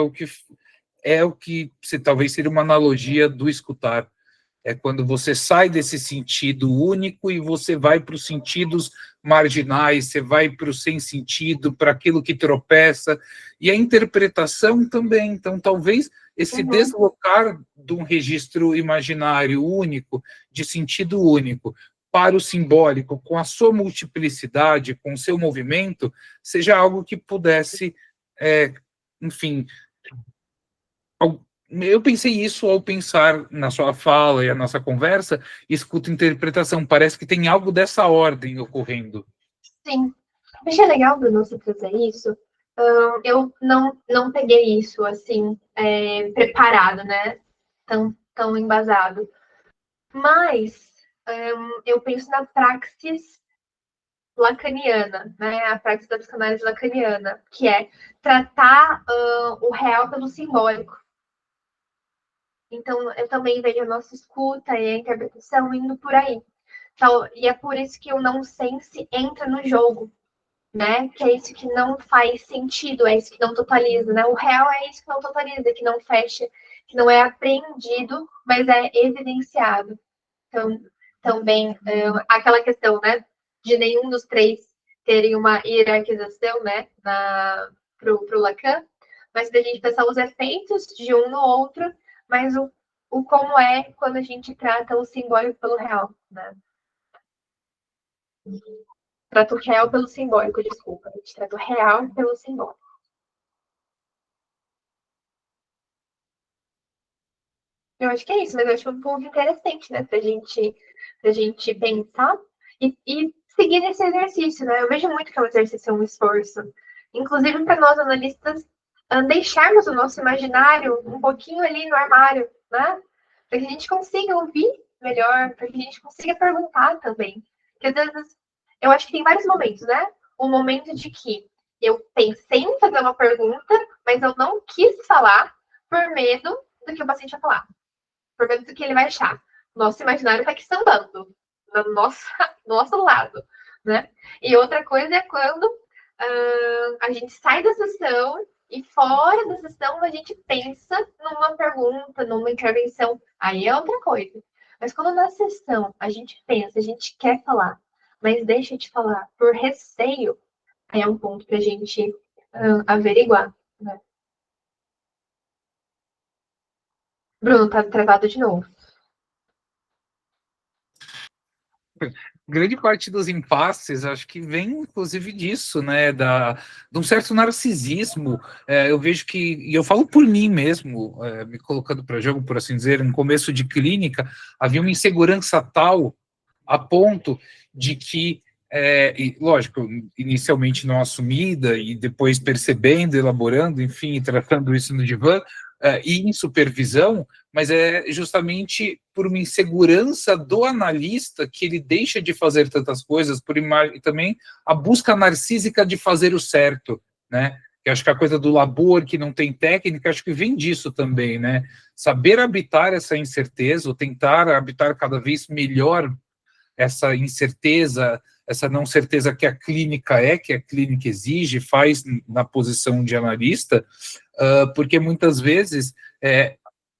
é o que talvez seria uma analogia do escutar. É quando você sai desse sentido único e você vai para os sentidos marginais, você vai para o sem sentido, para aquilo que tropeça, e a interpretação também. Então, talvez esse deslocar de um registro imaginário único, de sentido único, para o simbólico, com a sua multiplicidade, com o seu movimento, seja algo que pudesse, enfim... Eu pensei isso ao pensar na sua fala e a nossa conversa, escuta interpretação. Parece que tem algo dessa ordem ocorrendo. Sim. Achei legal, Bruno, você trazer isso. Eu não peguei isso, assim, preparado, né? Tão embasado. Mas eu penso na praxis lacaniana, né? A praxis da psicanálise lacaniana, que é tratar o real pelo simbólico. Então, eu também vejo a nossa escuta e a interpretação indo por aí. Então, e é por isso que o nonsense entra no jogo, né? Que é isso que não faz sentido, é isso que não totaliza, né? O real é isso que não totaliza, que não fecha, que não é apreendido, mas é evidenciado. Então, também, aquela questão, né? De nenhum dos três terem uma hierarquização, né? Pro Lacan, mas da gente pensar os efeitos de um no outro, mas o como é quando a gente trata o simbólico pelo real, né? Trata o real pelo simbólico, desculpa. A gente trata o real pelo simbólico. Eu acho que é isso, mas eu acho um ponto interessante, né? Pra gente pensar e seguir nesse exercício, né? Eu vejo muito que é um exercício, um esforço. Inclusive para nós analistas deixarmos o nosso imaginário um pouquinho ali no armário, né? Para que a gente consiga ouvir melhor, para que a gente consiga perguntar também. Porque às vezes eu acho que tem vários momentos, né? Um momento de que eu pensei em fazer uma pergunta, mas eu não quis falar por medo do que o paciente vai falar. Por medo do que ele vai achar. Nosso imaginário está aqui sambando do nosso lado, né? E outra coisa é quando a gente sai da sessão e fora da sessão a gente pensa numa pergunta, numa intervenção. Aí é outra coisa. Mas quando na sessão a gente pensa, a gente quer falar, mas deixa de falar por receio, aí é um ponto para a gente averiguar, né? Bruno, tá travado de novo. Grande parte dos impasses, acho que vem, inclusive, disso, né, de um certo narcisismo. Eu vejo que, e eu falo por mim mesmo, me colocando para jogo, por assim dizer, no começo de clínica, havia uma insegurança tal a ponto de que, e, lógico, inicialmente não assumida, e depois percebendo, elaborando, enfim, tratando isso no divã, e em supervisão, mas é justamente por uma insegurança do analista que ele deixa de fazer tantas coisas, e também a busca narcísica de fazer o certo, né? Eu acho que a coisa do labor, que não tem técnica, acho que vem disso também, né? Saber habitar essa incerteza, ou tentar habitar cada vez melhor essa incerteza, essa não certeza que a clínica exige, faz na posição de analista, porque muitas vezes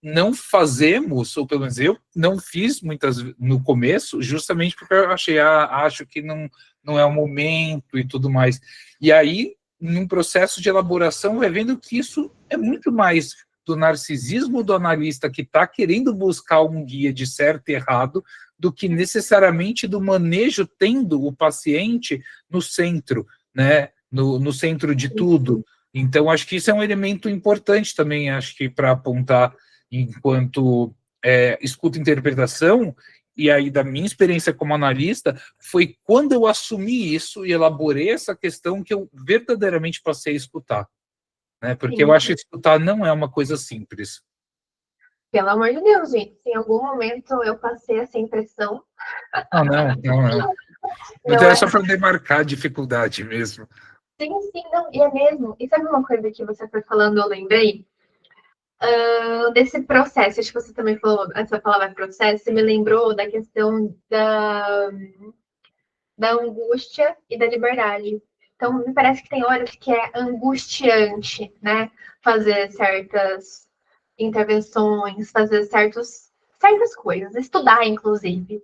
não fazemos, ou pelo menos eu não fiz muitas no começo, justamente porque eu acho que não é o momento e tudo mais. E aí, num processo de elaboração, vai vendo que isso é muito mais do narcisismo do analista que está querendo buscar um guia de certo e errado, do que necessariamente do manejo tendo o paciente no centro, né? No centro de tudo. Então, acho que isso é um elemento importante também, acho que para apontar enquanto escuta interpretação, e aí da minha experiência como analista, foi quando eu assumi isso e elaborei essa questão que eu verdadeiramente passei a escutar. Né? Porque eu acho que escutar não é uma coisa simples. Pelo amor de Deus, gente. Se em algum momento eu passei essa impressão. Não. Então é só para demarcar a dificuldade mesmo. Sim, não, e é mesmo. E sabe uma coisa que você foi falando, eu lembrei? Desse processo, acho que você também falou, essa palavra processo, você me lembrou da questão da angústia e da liberdade. Então, me parece que tem horas que é angustiante, né? Fazer certas intervenções, fazer certas coisas, estudar, inclusive.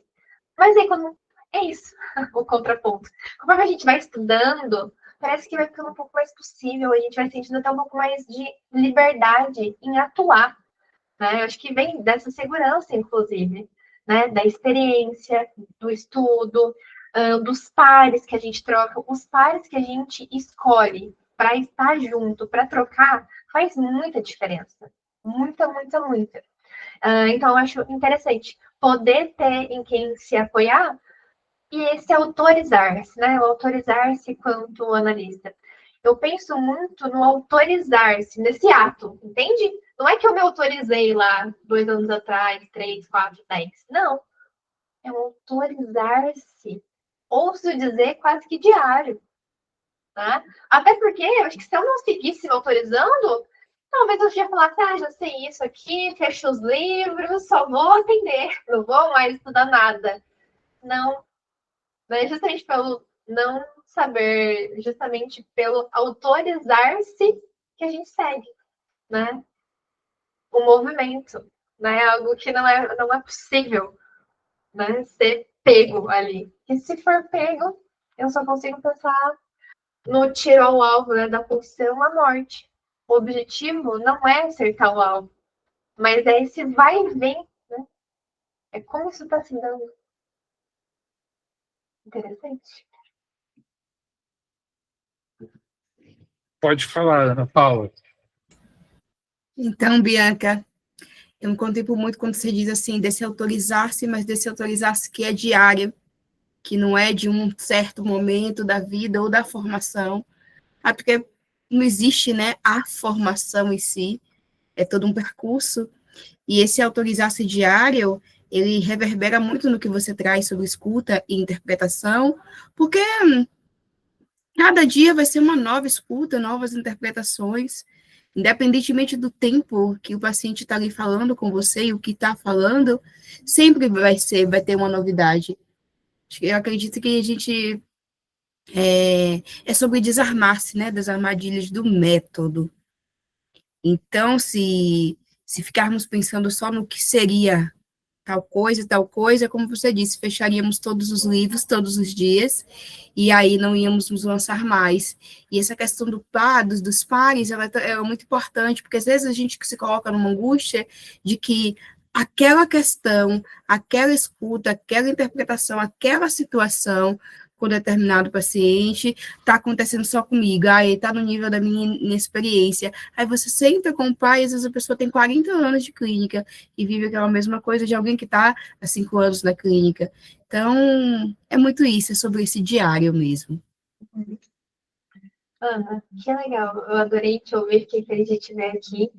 Mas aí, quando é isso, o contraponto. Conforme a gente vai estudando, parece que vai ficando um pouco mais possível, a gente vai sentindo até um pouco mais de liberdade em atuar, né? Eu acho que vem dessa segurança, inclusive, né? Da experiência, do estudo, dos pares que a gente troca, os pares que a gente escolhe para estar junto, para trocar, faz muita diferença. Muita, muita, muita. Então, eu acho interessante poder ter em quem se apoiar e esse autorizar-se, né? O autorizar-se quanto analista. Eu penso muito no autorizar-se, nesse ato, entende? Não é que eu me autorizei lá 2 anos atrás, 3, 4, 10. Não. É um autorizar-se. Ouço dizer quase que diário. Tá? Até porque, eu acho que se eu não seguisse me autorizando, talvez eu já falasse, já sei isso aqui, fecho os livros, só vou atender, não vou mais estudar nada. Não, é justamente pelo não saber, justamente pelo autorizar-se que a gente segue, né? O movimento, né? Algo que não é possível, né? Ser pego ali. E se for pego, eu só consigo pensar no tiro ao alvo, né, da pulsão à morte. O objetivo não é acertar o alvo, mas é esse vai e vem, né? É como isso está se dando. Interessante. Pode falar, Ana Paula. Então, Bianca, eu me contemplo muito quando você diz assim, desse autorizar-se, mas desse autorizar-se que é diário, que não é de um certo momento da vida ou da formação, porque não existe, né, a formação em si, é todo um percurso, e esse autorizar-se diário, ele reverbera muito no que você traz sobre escuta e interpretação, porque cada dia vai ser uma nova escuta, novas interpretações, independentemente do tempo que o paciente está ali falando com você e o que está falando, sempre vai ter uma novidade. Eu acredito que a gente é sobre desarmar-se, né, das armadilhas do método. Então, se ficarmos pensando só no que seria tal coisa, como você disse, fecharíamos todos os livros todos os dias, e aí não íamos nos lançar mais. E essa questão dos pares, ela é muito importante, porque às vezes a gente se coloca numa angústia de que aquela questão, aquela escuta, aquela interpretação, aquela situação com determinado paciente está acontecendo só comigo, aí está no nível da minha inexperiência. Aí você senta com o pai, às vezes a pessoa tem 40 anos de clínica e vive aquela mesma coisa de alguém que está há 5 anos na clínica. Então, é muito isso, é sobre esse diário mesmo. Ana, que legal. Eu adorei te ouvir, fiquei feliz de te ver aqui.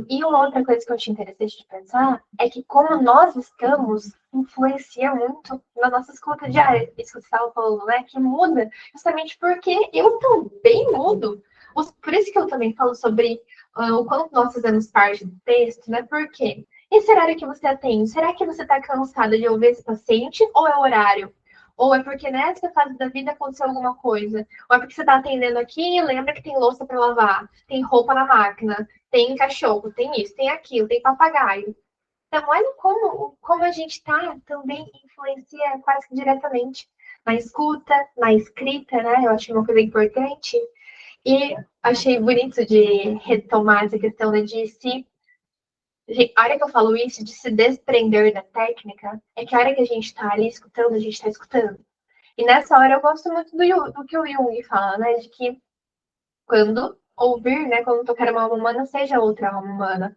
E uma outra coisa que eu achei interessante de pensar é que como nós estamos influencia muito na nossa escuta diária. Isso que você estava falando, né? Que muda justamente porque eu também mudo. Por isso que eu também falo sobre o quanto nós fazemos parte do texto, né? Por quê? Esse horário que você atende, será que você está cansada de ouvir esse paciente ou é o horário? Ou é porque nessa fase da vida aconteceu alguma coisa? Ou é porque você está atendendo aqui e lembra que tem louça para lavar, tem roupa na máquina, tem cachorro, tem isso, tem aquilo, tem papagaio. Então, olha como a gente está também influencia quase que diretamente na escuta, na escrita, né? Eu acho uma coisa importante. E achei bonito de retomar essa questão de se. A hora que eu falo isso, de se desprender da técnica, é que a hora que a gente está ali escutando, a gente está escutando. E nessa hora eu gosto muito do que o Jung fala, né? De que quando ouvir, né? Quando tocar uma alma humana, seja outra alma humana,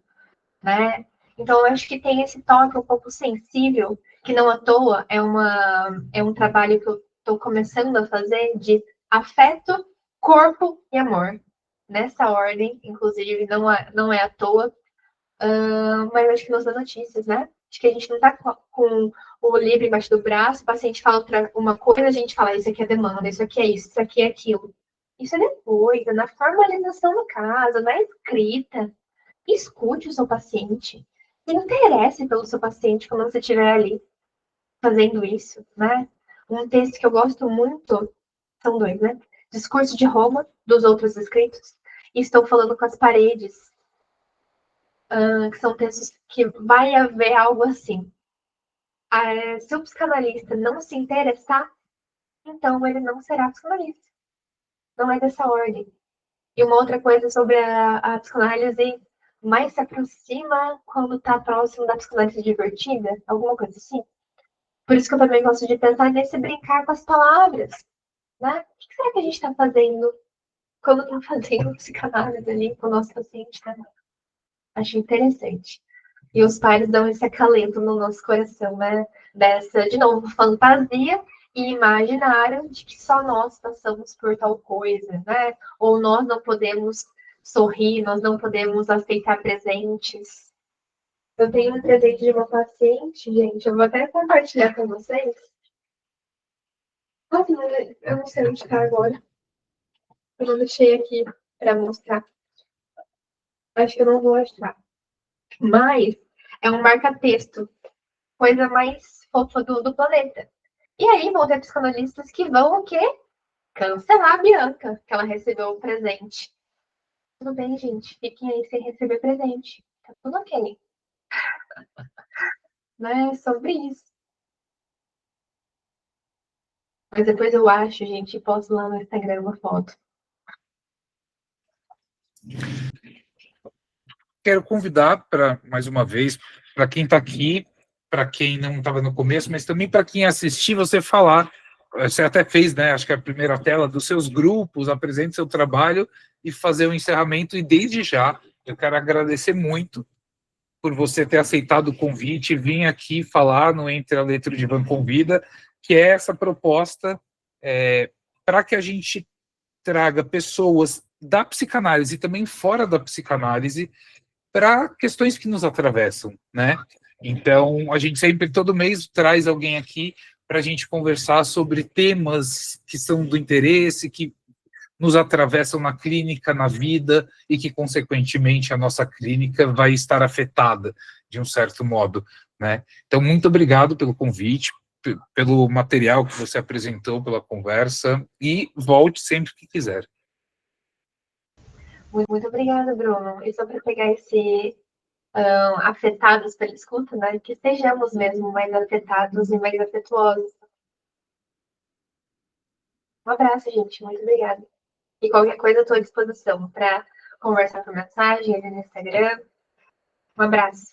né? Então, eu acho que tem esse toque um pouco sensível, que não à toa é um trabalho que eu estou começando a fazer de afeto, corpo e amor. Nessa ordem, inclusive, não é à toa, mas eu acho que nos dá notícias, né? Acho que a gente não está com o livro embaixo do braço, o paciente fala uma coisa, a gente fala, isso aqui é demanda, isso aqui é isso aqui é aquilo. Isso é depois, é na formalização do caso, na escrita. Escute o seu paciente. Se interesse pelo seu paciente quando você estiver ali fazendo isso, né? Um texto que eu gosto muito, são dois, né? Discurso de Roma, dos outros escritos, e Estou Falando com as Paredes, que são textos que vai haver algo assim. Se o psicanalista não se interessar, então ele não será psicanalista. Não é dessa ordem. E uma outra coisa sobre a psicanálise mais se aproxima quando está próximo da psicanálise divertida, alguma coisa assim. Por isso que eu também gosto de pensar nesse brincar com as palavras, né? O que será que a gente está fazendo quando está fazendo psicanálise ali com o nosso paciente, né? Acho interessante. E os pais dão esse acalento no nosso coração, né? Dessa, de novo, fantasia e imaginário de que só nós passamos por tal coisa, né? Ou nós não podemos sorrir, nós não podemos aceitar presentes. Eu tenho um presente de uma paciente, gente, eu vou até compartilhar com vocês. Nossa, eu não sei onde está agora. Eu não deixei aqui para mostrar. Acho que eu não vou achar. Mas é um marca-texto, coisa mais fofa do planeta. E aí vão ter psicanalistas que vão o quê? Cancelar a Bianca, que ela recebeu um presente. Tudo bem, gente, fiquem aí sem receber presente. Tá tudo ok. Não é sobre isso. Mas depois eu acho, gente, e posto lá no Instagram uma foto. Quero convidar para, mais uma vez, para quem está aqui, para quem não estava no começo, mas também para quem assistir, você falar. Você até fez, né? Acho que a primeira tela dos seus grupos, apresente seu trabalho e fazer o encerramento. E desde já, eu quero agradecer muito por você ter aceitado o convite e vir aqui falar no Entre a Letra de Van Convida, que é essa proposta para que a gente traga pessoas da psicanálise e também fora da psicanálise para questões que nos atravessam, né? Então, a gente sempre, todo mês, traz alguém aqui para a gente conversar sobre temas que são do interesse, que nos atravessam na clínica, na vida, e que, consequentemente, a nossa clínica vai estar afetada, de um certo modo, né? Então, muito obrigado pelo convite, pelo material que você apresentou, pela conversa, e volte sempre que quiser. Muito obrigada, Bruno. E só para pegar esse afetados pela escuta, né? Que sejamos mesmo mais afetados e mais afetuosos. Um abraço, gente. Muito obrigada. E qualquer coisa, eu estou à disposição para conversar por mensagem ali no Instagram. Um abraço.